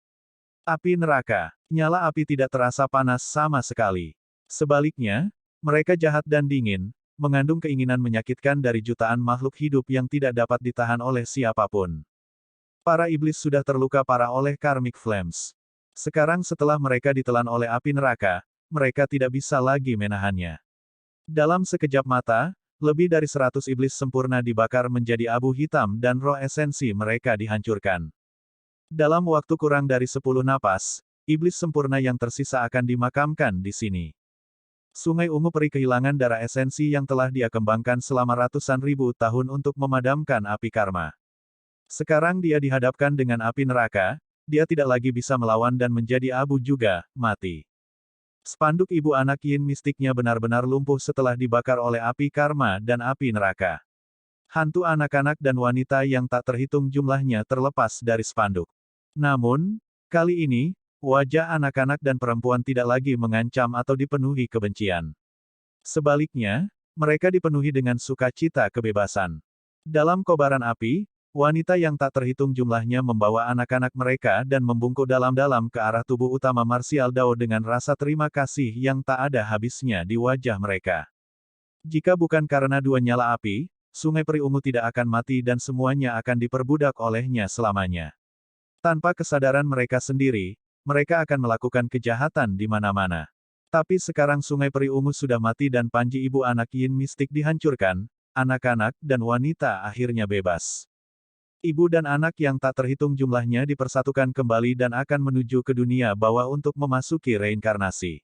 Api neraka. Nyala api tidak terasa panas sama sekali. Sebaliknya, mereka jahat dan dingin, mengandung keinginan menyakitkan dari jutaan makhluk hidup yang tidak dapat ditahan oleh siapapun. Para iblis sudah terluka parah oleh Karmic Flames. Sekarang setelah mereka ditelan oleh api neraka, mereka tidak bisa lagi menahannya. Dalam sekejap mata, lebih dari 100 iblis sempurna dibakar menjadi abu hitam dan roh esensi mereka dihancurkan. Dalam waktu kurang dari 10 napas, iblis sempurna yang tersisa akan dimakamkan di sini. Sungai Ungu Peri kehilangan darah esensi yang telah dia kembangkan selama ratusan ribu tahun untuk memadamkan api karma. Sekarang dia dihadapkan dengan api neraka, dia tidak lagi bisa melawan dan menjadi abu juga, mati. Spanduk ibu anak Yin mistiknya benar-benar lumpuh setelah dibakar oleh api karma dan api neraka. Hantu anak-anak dan wanita yang tak terhitung jumlahnya terlepas dari spanduk. Namun, kali ini, wajah anak-anak dan perempuan tidak lagi mengancam atau dipenuhi kebencian. Sebaliknya, mereka dipenuhi dengan sukacita kebebasan. Dalam kobaran api, wanita yang tak terhitung jumlahnya membawa anak-anak mereka dan membungkuk dalam-dalam ke arah tubuh utama Martial Dao dengan rasa terima kasih yang tak ada habisnya di wajah mereka. Jika bukan karena dua nyala api, Sungai Peri Ungu tidak akan mati dan semuanya akan diperbudak olehnya selamanya. Tanpa kesadaran mereka sendiri, mereka akan melakukan kejahatan di mana-mana. Tapi sekarang Sungai Peri Ungu sudah mati dan panji ibu anak Yin mistik dihancurkan, anak-anak dan wanita akhirnya bebas. Ibu dan anak yang tak terhitung jumlahnya dipersatukan kembali dan akan menuju ke dunia bawah untuk memasuki reinkarnasi.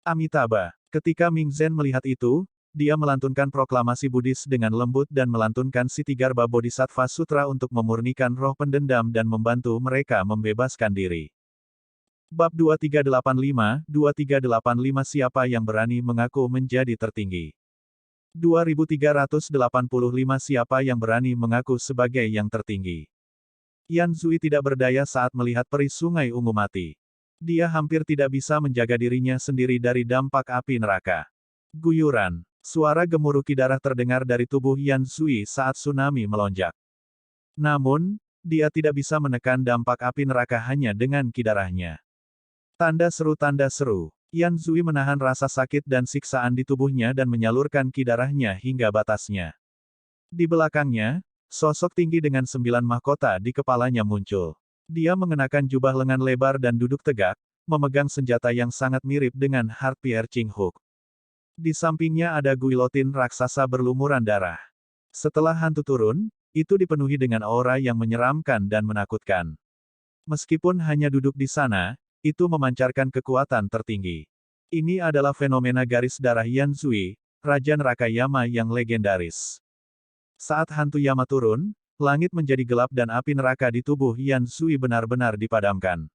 Amitabha. Ketika Ming Zhen melihat itu, dia melantunkan proklamasi Buddhis dengan lembut dan melantunkan Sitigarba Bodhisattva Sutra untuk memurnikan roh pendendam dan membantu mereka membebaskan diri. Bab 2385 Siapa yang berani mengaku menjadi tertinggi? 2385 Siapa yang berani mengaku sebagai yang tertinggi? Yan Zui tidak berdaya saat melihat peri Sungai Ungu mati. Dia hampir tidak bisa menjaga dirinya sendiri dari dampak api neraka. Guyuran. Suara gemuruh darah terdengar dari tubuh Yan Zui saat tsunami melonjak. Namun, dia tidak bisa menekan dampak api neraka hanya dengan kidarahnya. Tanda seru. Yan Zui menahan rasa sakit dan siksaan di tubuhnya dan menyalurkan kidarahnya hingga batasnya. Di belakangnya, sosok tinggi dengan 9 mahkota di kepalanya muncul. Dia mengenakan jubah lengan lebar dan duduk tegak, memegang senjata yang sangat mirip dengan Heart-piercing Hook. Di sampingnya ada guilotin raksasa berlumuran darah. Setelah hantu turun, itu dipenuhi dengan aura yang menyeramkan dan menakutkan. Meskipun hanya duduk di sana, itu memancarkan kekuatan tertinggi. Ini adalah fenomena garis darah Yan Zui, Raja Neraka Yama yang legendaris. Saat hantu Yama turun, langit menjadi gelap dan api neraka di tubuh Yan Zui benar-benar dipadamkan.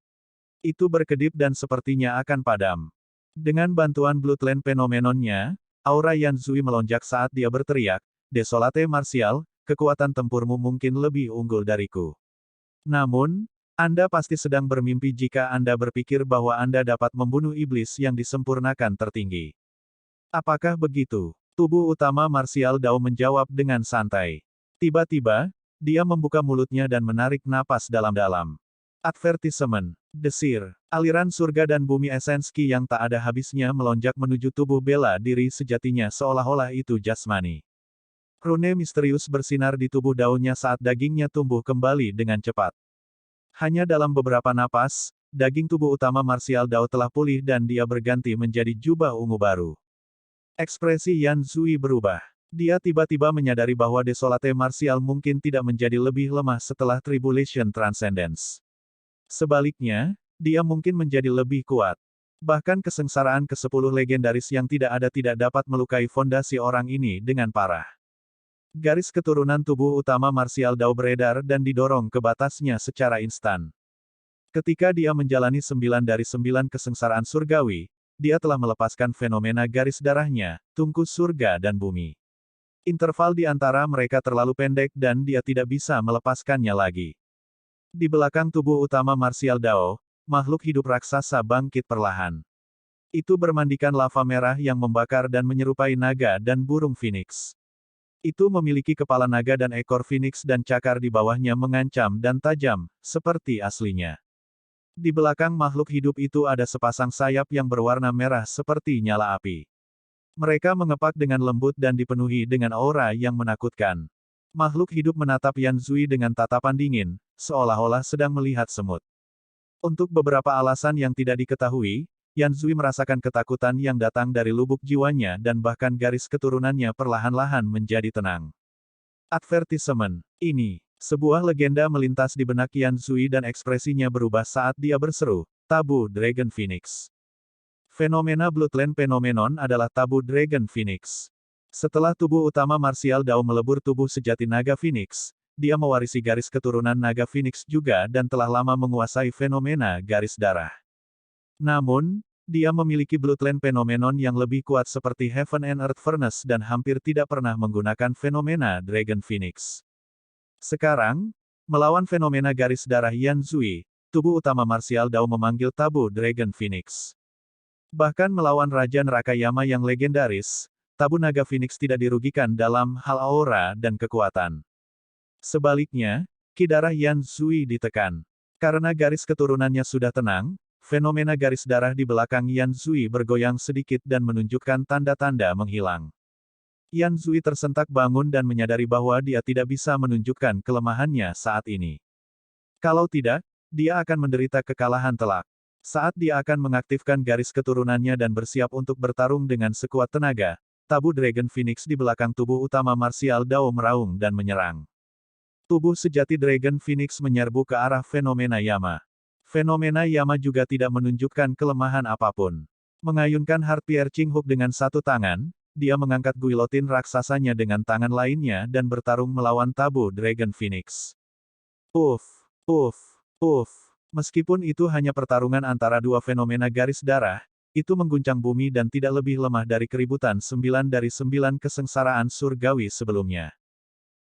Itu berkedip dan sepertinya akan padam. Dengan bantuan Bloodline Phenomenonnya, aura Yan Zui melonjak saat dia berteriak, "Desolate Martial, kekuatan tempurmu mungkin lebih unggul dariku. Namun, Anda pasti sedang bermimpi jika Anda berpikir bahwa Anda dapat membunuh iblis yang disempurnakan tertinggi." Apakah begitu? Tubuh utama Martial Dao menjawab dengan santai. Tiba-tiba, dia membuka mulutnya dan menarik napas dalam-dalam. Advertisement. Desir. Aliran surga dan bumi esens Ki yang tak ada habisnya melonjak menuju tubuh bela diri sejatinya seolah-olah itu jasmani. Rune misterius bersinar di tubuh daunnya saat dagingnya tumbuh kembali dengan cepat. Hanya dalam beberapa napas, daging tubuh utama Martial Dao telah pulih dan dia berganti menjadi jubah ungu baru. Ekspresi Yan Zui berubah. Dia tiba-tiba menyadari bahwa Desolate Martial mungkin tidak menjadi lebih lemah setelah Tribulation Transcendence. Sebaliknya, dia mungkin menjadi lebih kuat. Bahkan kesengsaraan ke-10 legendaris yang tidak ada tidak dapat melukai fondasi orang ini dengan parah. Garis keturunan tubuh utama Martial Dao beredar dan didorong ke batasnya secara instan. Ketika dia menjalani 9 dari 9 kesengsaraan surgawi, dia telah melepaskan fenomena garis darahnya, tungku surga dan bumi. Interval di antara mereka terlalu pendek dan dia tidak bisa melepaskannya lagi. Di belakang tubuh utama Martial Dao, makhluk hidup raksasa bangkit perlahan. Itu bermandikan lava merah yang membakar dan menyerupai naga dan burung phoenix. Itu memiliki kepala naga dan ekor phoenix dan cakar di bawahnya mengancam dan tajam, seperti aslinya. Di belakang makhluk hidup itu ada sepasang sayap yang berwarna merah seperti nyala api. Mereka mengepak dengan lembut dan dipenuhi dengan aura yang menakutkan. Makhluk hidup menatap Yan Zui dengan tatapan dingin, seolah-olah sedang melihat semut. Untuk beberapa alasan yang tidak diketahui, Yan Zui merasakan ketakutan yang datang dari lubuk jiwanya dan bahkan garis keturunannya perlahan-lahan menjadi tenang. Advertisement. Ini. Sebuah legenda melintas di benak Yan Zui dan ekspresinya berubah saat dia berseru, "Tabu Dragon Phoenix." Fenomena Bloodline Phenomenon adalah tabu Dragon Phoenix. Setelah tubuh utama Martial Dao melebur tubuh sejati naga Phoenix, dia mewarisi garis keturunan naga Phoenix juga dan telah lama menguasai fenomena garis darah. Namun, Dia memiliki bloodline phenomenon yang lebih kuat seperti Heaven and Earth Furnace dan hampir tidak pernah menggunakan fenomena Dragon Phoenix. Sekarang, melawan fenomena garis darah Yan Zui, tubuh utama martial Dao memanggil tabu Dragon Phoenix. Bahkan melawan Raja Neraka Yama yang legendaris, tabu naga Phoenix tidak dirugikan dalam hal aura dan kekuatan. Sebaliknya, ki darah Yan Zui ditekan. Karena garis keturunannya sudah tenang, fenomena garis darah di belakang Yan Zui bergoyang sedikit dan menunjukkan tanda-tanda menghilang. Yan Zui tersentak bangun dan menyadari bahwa dia tidak bisa menunjukkan kelemahannya saat ini. Kalau tidak, dia akan menderita kekalahan telak. Saat dia akan mengaktifkan garis keturunannya dan bersiap untuk bertarung dengan sekuat tenaga, tabu Dragon Phoenix di belakang tubuh utama martial Dao meraung dan menyerang. Tubuh sejati Dragon Phoenix menyerbu ke arah fenomena Yama. Fenomena Yama juga tidak menunjukkan kelemahan apapun. Mengayunkan Heart Piercing Hook dengan satu tangan, dia mengangkat guillotine raksasanya dengan tangan lainnya dan bertarung melawan tabu Dragon Phoenix. Uff, uff, uff. Meskipun itu hanya pertarungan antara dua fenomena garis darah, itu mengguncang bumi dan tidak lebih lemah dari keributan 9 dari 9 kesengsaraan surgawi sebelumnya.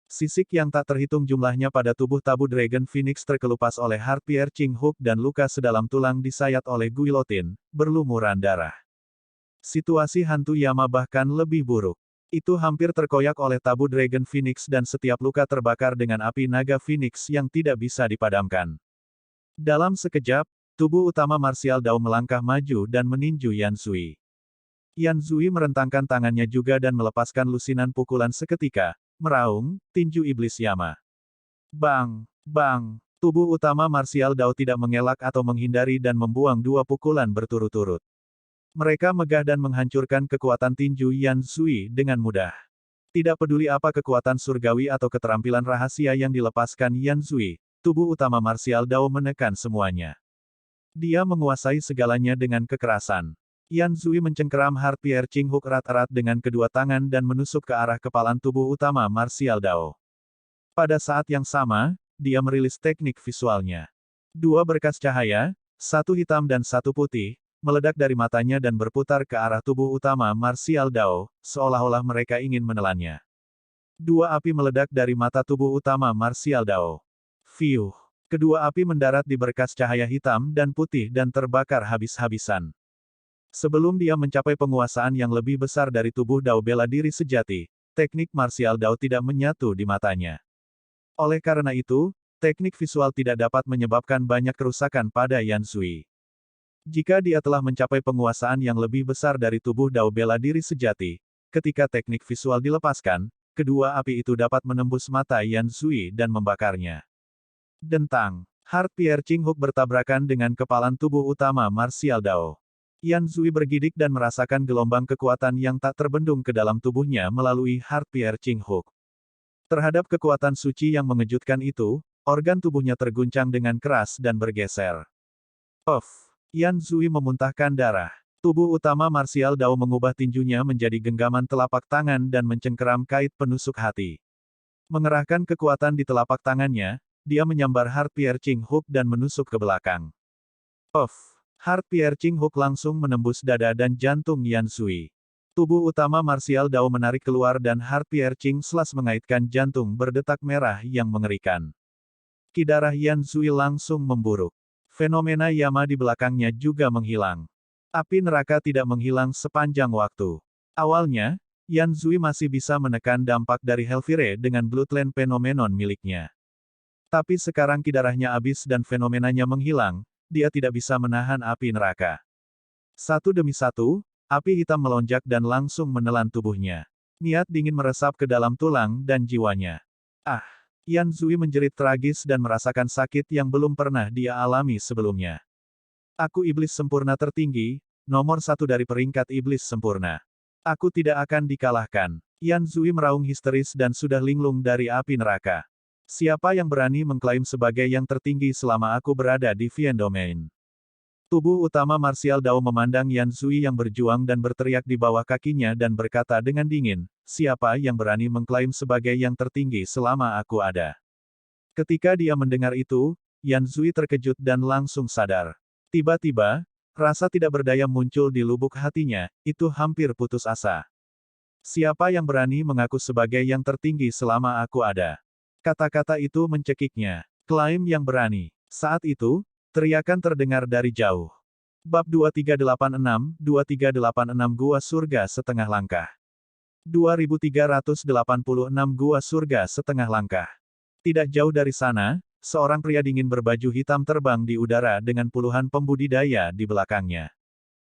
Sisik yang tak terhitung jumlahnya pada tubuh tabu Dragon Phoenix terkelupas oleh Heart Piercing Hook dan luka sedalam tulang disayat oleh guillotine, berlumuran darah. Situasi hantu Yama bahkan lebih buruk. Itu hampir terkoyak oleh tabu Dragon Phoenix dan setiap luka terbakar dengan api naga Phoenix yang tidak bisa dipadamkan. Dalam sekejap, tubuh utama martial Dao melangkah maju dan meninju Yan Zui. Yan Zui merentangkan tangannya juga dan melepaskan lusinan pukulan seketika, meraung, tinju iblis Yama. Bang! Bang! Tubuh utama martial Dao tidak mengelak atau menghindari dan membuang dua pukulan berturut-turut. Mereka megah dan menghancurkan kekuatan tinju Yan Zui dengan mudah. Tidak peduli apa kekuatan surgawi atau keterampilan rahasia yang dilepaskan Yan Zui, tubuh utama martial Dao menekan semuanya. Dia menguasai segalanya dengan kekerasan. Yan Zui mencengkeram Heart Piercing Hook erat-erat dengan kedua tangan dan menusuk ke arah kepalan tubuh utama martial Dao. Pada saat yang sama, dia merilis teknik visualnya. Dua berkas cahaya, satu hitam dan satu putih, meledak dari matanya dan berputar ke arah tubuh utama martial Dao, seolah-olah mereka ingin menelannya. Dua api meledak dari mata tubuh utama martial Dao. Fiuh! Kedua api mendarat di berkas cahaya hitam dan putih dan terbakar habis-habisan. Sebelum dia mencapai penguasaan yang lebih besar dari tubuh Dao bela diri sejati, teknik martial Dao tidak menyatu di matanya. Oleh karena itu, teknik visual tidak dapat menyebabkan banyak kerusakan pada Yan Zui. Jika dia telah mencapai penguasaan yang lebih besar dari tubuh Dao bela diri sejati, ketika teknik visual dilepaskan, kedua api itu dapat menembus mata Yan Zui dan membakarnya. Dentang! Heart Piercing Hook bertabrakan dengan kepalan tubuh utama martial Dao. Yan Zui bergidik dan merasakan gelombang kekuatan yang tak terbendung ke dalam tubuhnya melalui Heart Piercing Hook. Terhadap kekuatan suci yang mengejutkan itu, organ tubuhnya terguncang dengan keras dan bergeser. Puff! Yan Zui memuntahkan darah. Tubuh utama martial Dao mengubah tinjunya menjadi genggaman telapak tangan dan mencengkeram kait penusuk hati. Mengerahkan kekuatan di telapak tangannya, dia menyambar Heart Piercing Hook dan menusuk ke belakang. Puff! Heart Piercing Hook langsung menembus dada dan jantung Yan Zui. Tubuh utama martial Dao menarik keluar dan Heart Piercing Slash mengaitkan jantung berdetak merah yang mengerikan. Ki darah Yan Zui langsung memburuk. Fenomena Yama di belakangnya juga menghilang. Api neraka tidak menghilang sepanjang waktu. Awalnya, Yan Zui masih bisa menekan dampak dari Hellfire dengan bloodline phenomenon miliknya. Tapi sekarang ki darahnya habis dan fenomenanya menghilang, dia tidak bisa menahan api neraka. Satu demi satu, api hitam melonjak dan langsung menelan tubuhnya. Niat dingin meresap ke dalam tulang dan jiwanya. Ah! Yan Zui menjerit tragis dan merasakan sakit yang belum pernah dia alami sebelumnya. Aku iblis sempurna tertinggi, nomor satu dari peringkat iblis sempurna. Aku tidak akan dikalahkan. Yan Zui meraung histeris dan sudah linglung dari api neraka. Siapa yang berani mengklaim sebagai yang tertinggi selama aku berada di Vien Domain? Tubuh utama martial Dao memandang Yan Zui yang berjuang dan berteriak di bawah kakinya dan berkata dengan dingin, siapa yang berani mengklaim sebagai yang tertinggi selama aku ada? Ketika dia mendengar itu, Yan Zui terkejut dan langsung sadar. Tiba-tiba, Rasa tidak berdaya muncul di lubuk hatinya, itu hampir putus asa. Siapa yang berani mengaku sebagai yang tertinggi selama aku ada? Kata-kata itu mencekiknya. Klaim yang berani. Saat itu, teriakan terdengar dari jauh. Bab 2386 Gua Surga Setengah Langkah. 2386 Gua Surga Setengah Langkah. Tidak jauh dari sana, seorang pria dingin berbaju hitam terbang di udara dengan puluhan pembudidaya di belakangnya.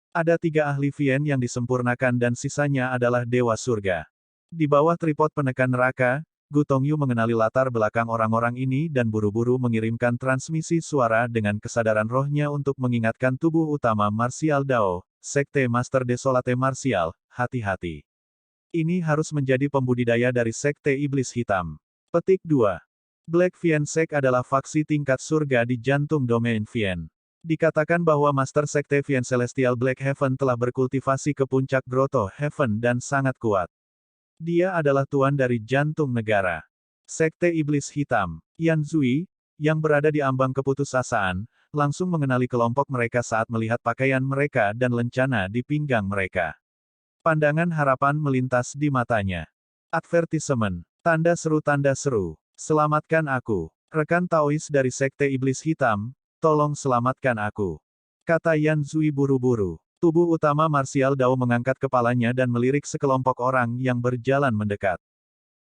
Ada 3 ahli Vien yang disempurnakan dan sisanya adalah Dewa Surga. Di bawah tripod penekan neraka, Gu Tongyu mengenali latar belakang orang-orang ini dan buru-buru mengirimkan transmisi suara dengan kesadaran rohnya untuk mengingatkan tubuh utama Martial Dao, Sekte Master Desolate Martial, hati-hati. Ini harus menjadi pembudidaya dari Sekte Iblis Hitam. Petik 2. Black Vien Sect adalah faksi tingkat surga di jantung domain Vien. Dikatakan bahwa Master Sekte Vien Celestial Black Heaven telah berkultivasi ke puncak Grotto Heaven dan sangat kuat. Dia adalah tuan dari jantung negara. Sekte Iblis Hitam, Yan Zui, yang berada di ambang keputusasaan, langsung mengenali kelompok mereka saat melihat pakaian mereka dan lencana di pinggang mereka. Pandangan harapan melintas di matanya. Advertisement. Tanda seru. Selamatkan aku. Rekan Taois dari Sekte Iblis Hitam, tolong selamatkan aku. Kata Yan Zui buru-buru. Tubuh utama Martial Dao mengangkat kepalanya dan melirik sekelompok orang yang berjalan mendekat.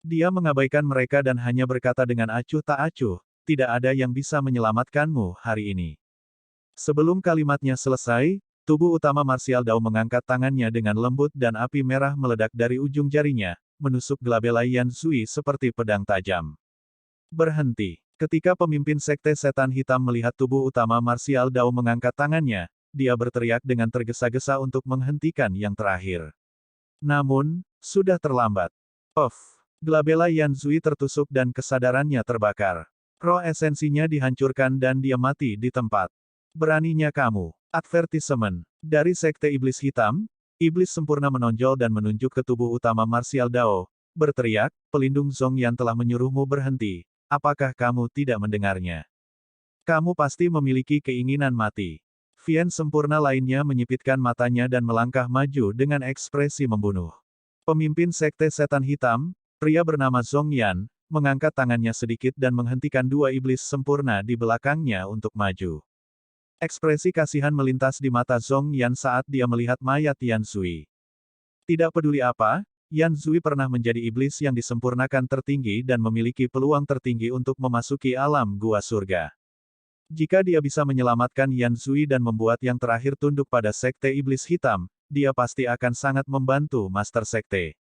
Dia mengabaikan mereka dan hanya berkata dengan acuh tak acuh, tidak ada yang bisa menyelamatkanmu hari ini. Sebelum kalimatnya selesai, tubuh utama Martial Dao mengangkat tangannya dengan lembut dan api merah meledak dari ujung jarinya, menusuk gelabela Yan Zui seperti pedang tajam. Berhenti. Ketika pemimpin Sekte Setan Hitam melihat tubuh utama Martial Dao mengangkat tangannya, dia berteriak dengan tergesa-gesa untuk menghentikan yang terakhir. Namun, sudah terlambat. Gelabela Yan Zui tertusuk dan kesadarannya terbakar. Roh esensinya dihancurkan dan dia mati di tempat. Beraninya kamu. Advertisement. Dari Sekte Iblis Hitam, Iblis Sempurna menonjol dan menunjuk ke tubuh utama Martial Dao, berteriak, pelindung Zhongyan telah menyuruhmu berhenti. Apakah kamu tidak mendengarnya? Kamu pasti memiliki keinginan mati. Vien sempurna lainnya menyipitkan matanya dan melangkah maju dengan ekspresi membunuh. Pemimpin Sekte Setan Hitam, pria bernama Zhongyan, mengangkat tangannya sedikit dan menghentikan 2 iblis sempurna di belakangnya untuk maju. Ekspresi kasihan melintas di mata Zhongyan saat dia melihat mayat Yan Zui. Tidak peduli apa, Yan Zui pernah menjadi iblis yang disempurnakan tertinggi dan memiliki peluang tertinggi untuk memasuki alam gua surga. Jika dia bisa menyelamatkan Yan Zui dan membuat yang terakhir tunduk pada Sekte Iblis Hitam, dia pasti akan sangat membantu Master Sekte.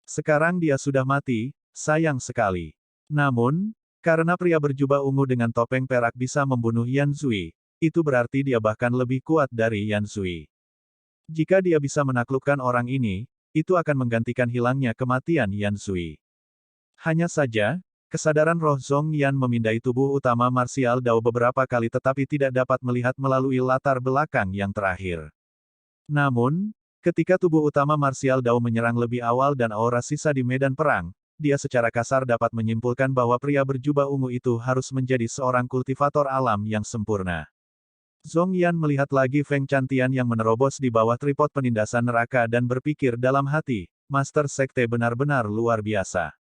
Sekarang dia sudah mati, sayang sekali. Namun, karena pria berjubah ungu dengan topeng perak bisa membunuh Yan Zui, itu berarti dia bahkan lebih kuat dari Yan Zui. Jika dia bisa menaklukkan orang ini, itu akan menggantikan hilangnya kematian Yan Zui. Hanya saja, kesadaran roh Zhongyan memindai tubuh utama Martial Dao beberapa kali tetapi tidak dapat melihat melalui latar belakang yang terakhir. Namun, ketika tubuh utama Martial Dao menyerang lebih awal dan aura sisa di medan perang, dia secara kasar dapat menyimpulkan bahwa pria berjubah ungu itu harus menjadi seorang kultivator alam yang sempurna. Zhongyan melihat lagi Feng Chantian yang menerobos di bawah tripod penindasan neraka dan berpikir dalam hati, Master Sekte benar-benar luar biasa.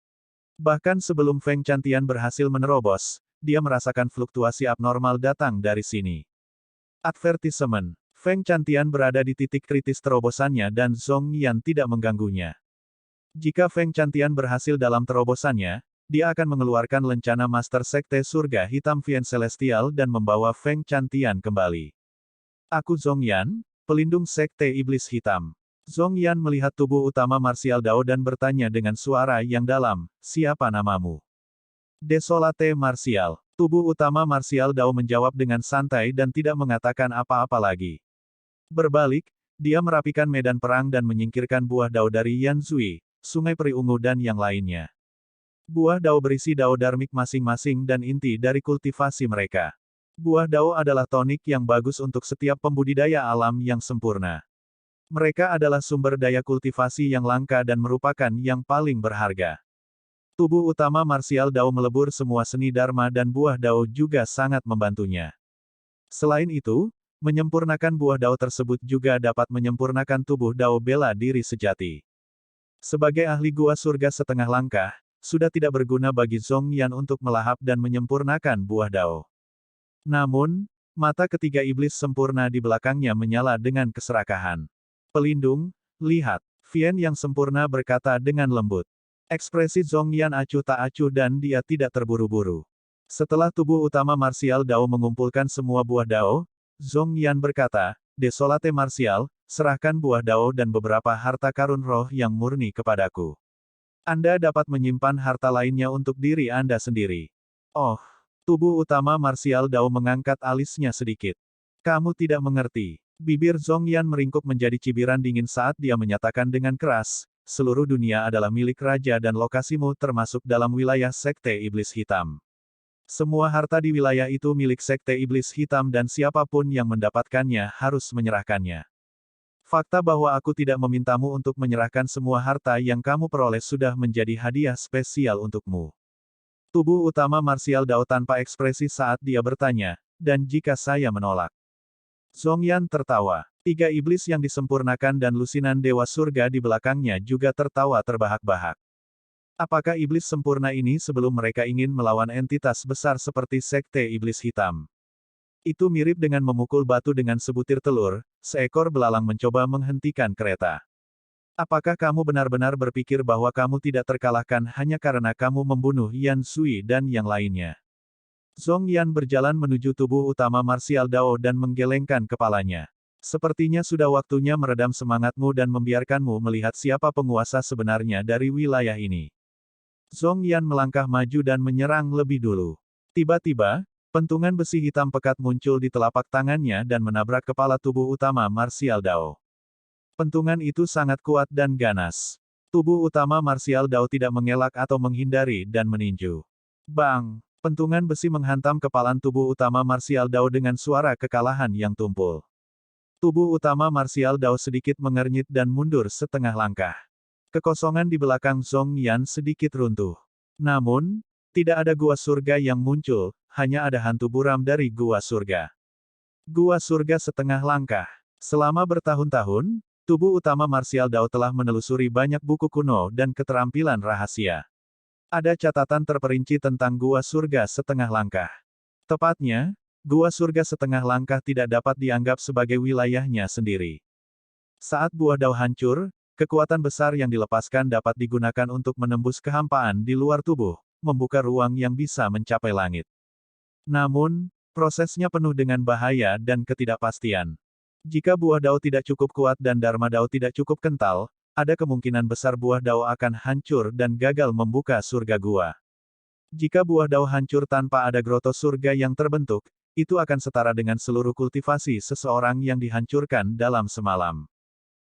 Bahkan sebelum Feng Chantian berhasil menerobos, dia merasakan fluktuasi abnormal datang dari sini. Advertisement. Feng Chantian berada di titik kritis terobosannya dan Zhongyan tidak mengganggunya. Jika Feng Chantian berhasil dalam terobosannya, dia akan mengeluarkan lencana Master Sekte Surga Hitam Vien Celestial dan membawa Feng Chantian kembali. Aku Zhongyan, pelindung Sekte Iblis Hitam. Zhongyan melihat tubuh utama Martial Dao dan bertanya dengan suara yang dalam, siapa namamu? Desolate Martial. Tubuh utama Martial Dao menjawab dengan santai dan tidak mengatakan apa-apa lagi. Berbalik, dia merapikan medan perang dan menyingkirkan buah Dao dari Yan Zui, Sungai Peri Ungu dan yang lainnya. Buah Dao berisi Dao Dharmik masing-masing dan inti dari kultivasi mereka. Buah Dao adalah tonik yang bagus untuk setiap pembudidaya alam yang sempurna. Mereka adalah sumber daya kultivasi yang langka dan merupakan yang paling berharga. Tubuh utama Martial Dao melebur semua seni Dharma dan buah Dao juga sangat membantunya. Selain itu, Menyempurnakan buah dao tersebut juga dapat menyempurnakan tubuh dao bela diri sejati. Sebagai ahli gua surga setengah langkah, sudah tidak berguna bagi Zhong Yan untuk melahap dan menyempurnakan buah dao. Namun, mata ketiga iblis sempurna di belakangnya menyala dengan keserakahan. Pelindung, lihat. Vian yang sempurna berkata dengan lembut. Ekspresi Zhong Yan acuh tak acuh dan dia tidak terburu-buru. Setelah tubuh utama marsial dao mengumpulkan semua buah dao, Zhong Yan berkata, Desolate marsial, serahkan buah dao dan beberapa harta karun roh yang murni kepadaku. Anda dapat menyimpan harta lainnya untuk diri Anda sendiri. Oh, tubuh utama marsial dao mengangkat alisnya sedikit. Kamu tidak mengerti. Bibir Zhong Yan meringkuk menjadi cibiran dingin saat dia menyatakan dengan keras, seluruh dunia adalah milik raja dan lokasimu termasuk dalam wilayah Sekte Iblis Hitam. Semua harta di wilayah itu milik Sekte Iblis Hitam dan siapapun yang mendapatkannya harus menyerahkannya. Fakta bahwa aku tidak memintamu untuk menyerahkan semua harta yang kamu peroleh sudah menjadi hadiah spesial untukmu. Tubuh utama marsial dao tanpa ekspresi saat dia bertanya, dan jika saya menolak? Zhong Yan tertawa. Tiga iblis yang disempurnakan dan lusinan dewa surga di belakangnya juga tertawa terbahak-bahak. Apakah iblis sempurna ini sebelum mereka ingin melawan entitas besar seperti Sekte Iblis Hitam? Itu mirip dengan memukul batu dengan sebutir telur, seekor belalang mencoba menghentikan kereta. Apakah kamu benar-benar berpikir bahwa kamu tidak terkalahkan hanya karena kamu membunuh Yan Sui dan yang lainnya? Zhong Yan berjalan menuju tubuh utama marsial dao dan menggelengkan kepalanya. Sepertinya sudah waktunya meredam semangatmu dan membiarkanmu melihat siapa penguasa sebenarnya dari wilayah ini. Zhong Yan melangkah maju dan menyerang lebih dulu. Tiba-tiba, pentungan besi hitam pekat muncul di telapak tangannya dan menabrak kepala tubuh utama marsial dao. Pentungan itu sangat kuat dan ganas. Tubuh utama marsial dao tidak mengelak atau menghindari dan meninju. Bang! Pentungan besi menghantam kepalan tubuh utama marsial dao dengan suara kekalahan yang tumpul. Tubuh utama marsial dao sedikit mengernyit dan mundur setengah langkah. Kekosongan di belakang Zhong Yan sedikit runtuh. Namun, tidak ada gua surga yang muncul, hanya ada hantu buram dari gua surga. Gua surga setengah langkah. Selama bertahun-tahun, tubuh utama marsial dao telah menelusuri banyak buku kuno dan keterampilan rahasia. Ada catatan terperinci tentang gua surga setengah langkah. Tepatnya, gua surga setengah langkah tidak dapat dianggap sebagai wilayahnya sendiri. Saat buah dao hancur, kekuatan besar yang dilepaskan dapat digunakan untuk menembus kehampaan di luar tubuh, membuka ruang yang bisa mencapai langit. Namun, prosesnya penuh dengan bahaya dan ketidakpastian. Jika buah dao tidak cukup kuat dan dharma dao tidak cukup kental, ada kemungkinan besar buah dao akan hancur dan gagal membuka surga gua. Jika buah dao hancur tanpa ada groto surga yang terbentuk, itu akan setara dengan seluruh kultivasi seseorang yang dihancurkan dalam semalam.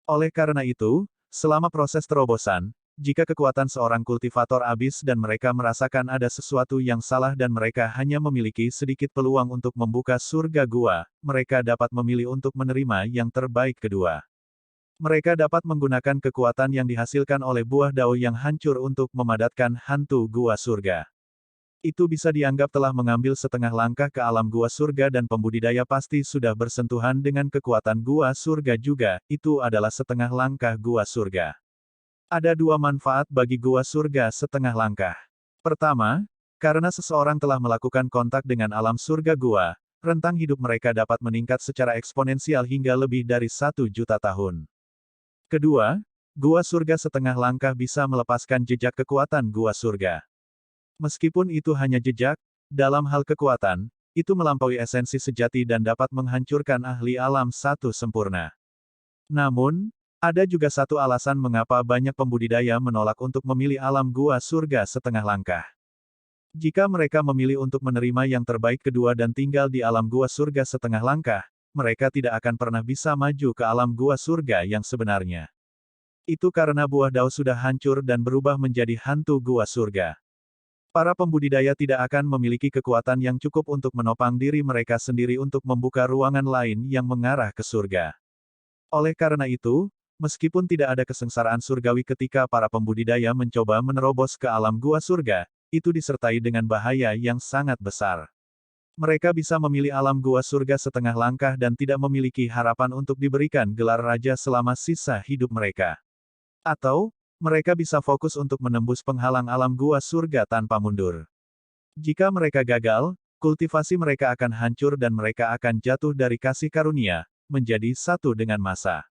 Oleh karena itu, selama proses terobosan, jika kekuatan seorang kultivator habis dan mereka merasakan ada sesuatu yang salah dan mereka hanya memiliki sedikit peluang untuk membuka surga gua, mereka dapat memilih untuk menerima yang terbaik kedua. Mereka dapat menggunakan kekuatan yang dihasilkan oleh buah dao yang hancur untuk memadatkan hantu gua surga. Itu bisa dianggap telah mengambil setengah langkah ke alam gua surga dan pembudidaya pasti sudah bersentuhan dengan kekuatan gua surga juga, itu adalah setengah langkah gua surga. Ada dua manfaat bagi gua surga setengah langkah. Pertama, karena seseorang telah melakukan kontak dengan alam surga gua, rentang hidup mereka dapat meningkat secara eksponensial hingga lebih dari 1 juta tahun. Kedua, gua surga setengah langkah bisa melepaskan jejak kekuatan gua surga. Meskipun itu hanya jejak, dalam hal kekuatan, itu melampaui esensi sejati dan dapat menghancurkan ahli alam satu sempurna. Namun, ada juga satu alasan mengapa banyak pembudidaya menolak untuk memilih alam gua surga setengah langkah. Jika mereka memilih untuk menerima yang terbaik kedua dan tinggal di alam gua surga setengah langkah, mereka tidak akan pernah bisa maju ke alam gua surga yang sebenarnya. Itu karena buah dao sudah hancur dan berubah menjadi hantu gua surga. Para pembudidaya tidak akan memiliki kekuatan yang cukup untuk menopang diri mereka sendiri untuk membuka ruangan lain yang mengarah ke surga. Oleh karena itu, meskipun tidak ada kesengsaraan surgawi ketika para pembudidaya mencoba menerobos ke alam gua surga, itu disertai dengan bahaya yang sangat besar. Mereka bisa memilih alam gua surga setengah langkah dan tidak memiliki harapan untuk diberikan gelar raja selama sisa hidup mereka. Atau, mereka bisa fokus untuk menembus penghalang alam gua surga tanpa mundur. Jika mereka gagal, kultivasi mereka akan hancur dan mereka akan jatuh dari kasih karunia, menjadi satu dengan masa.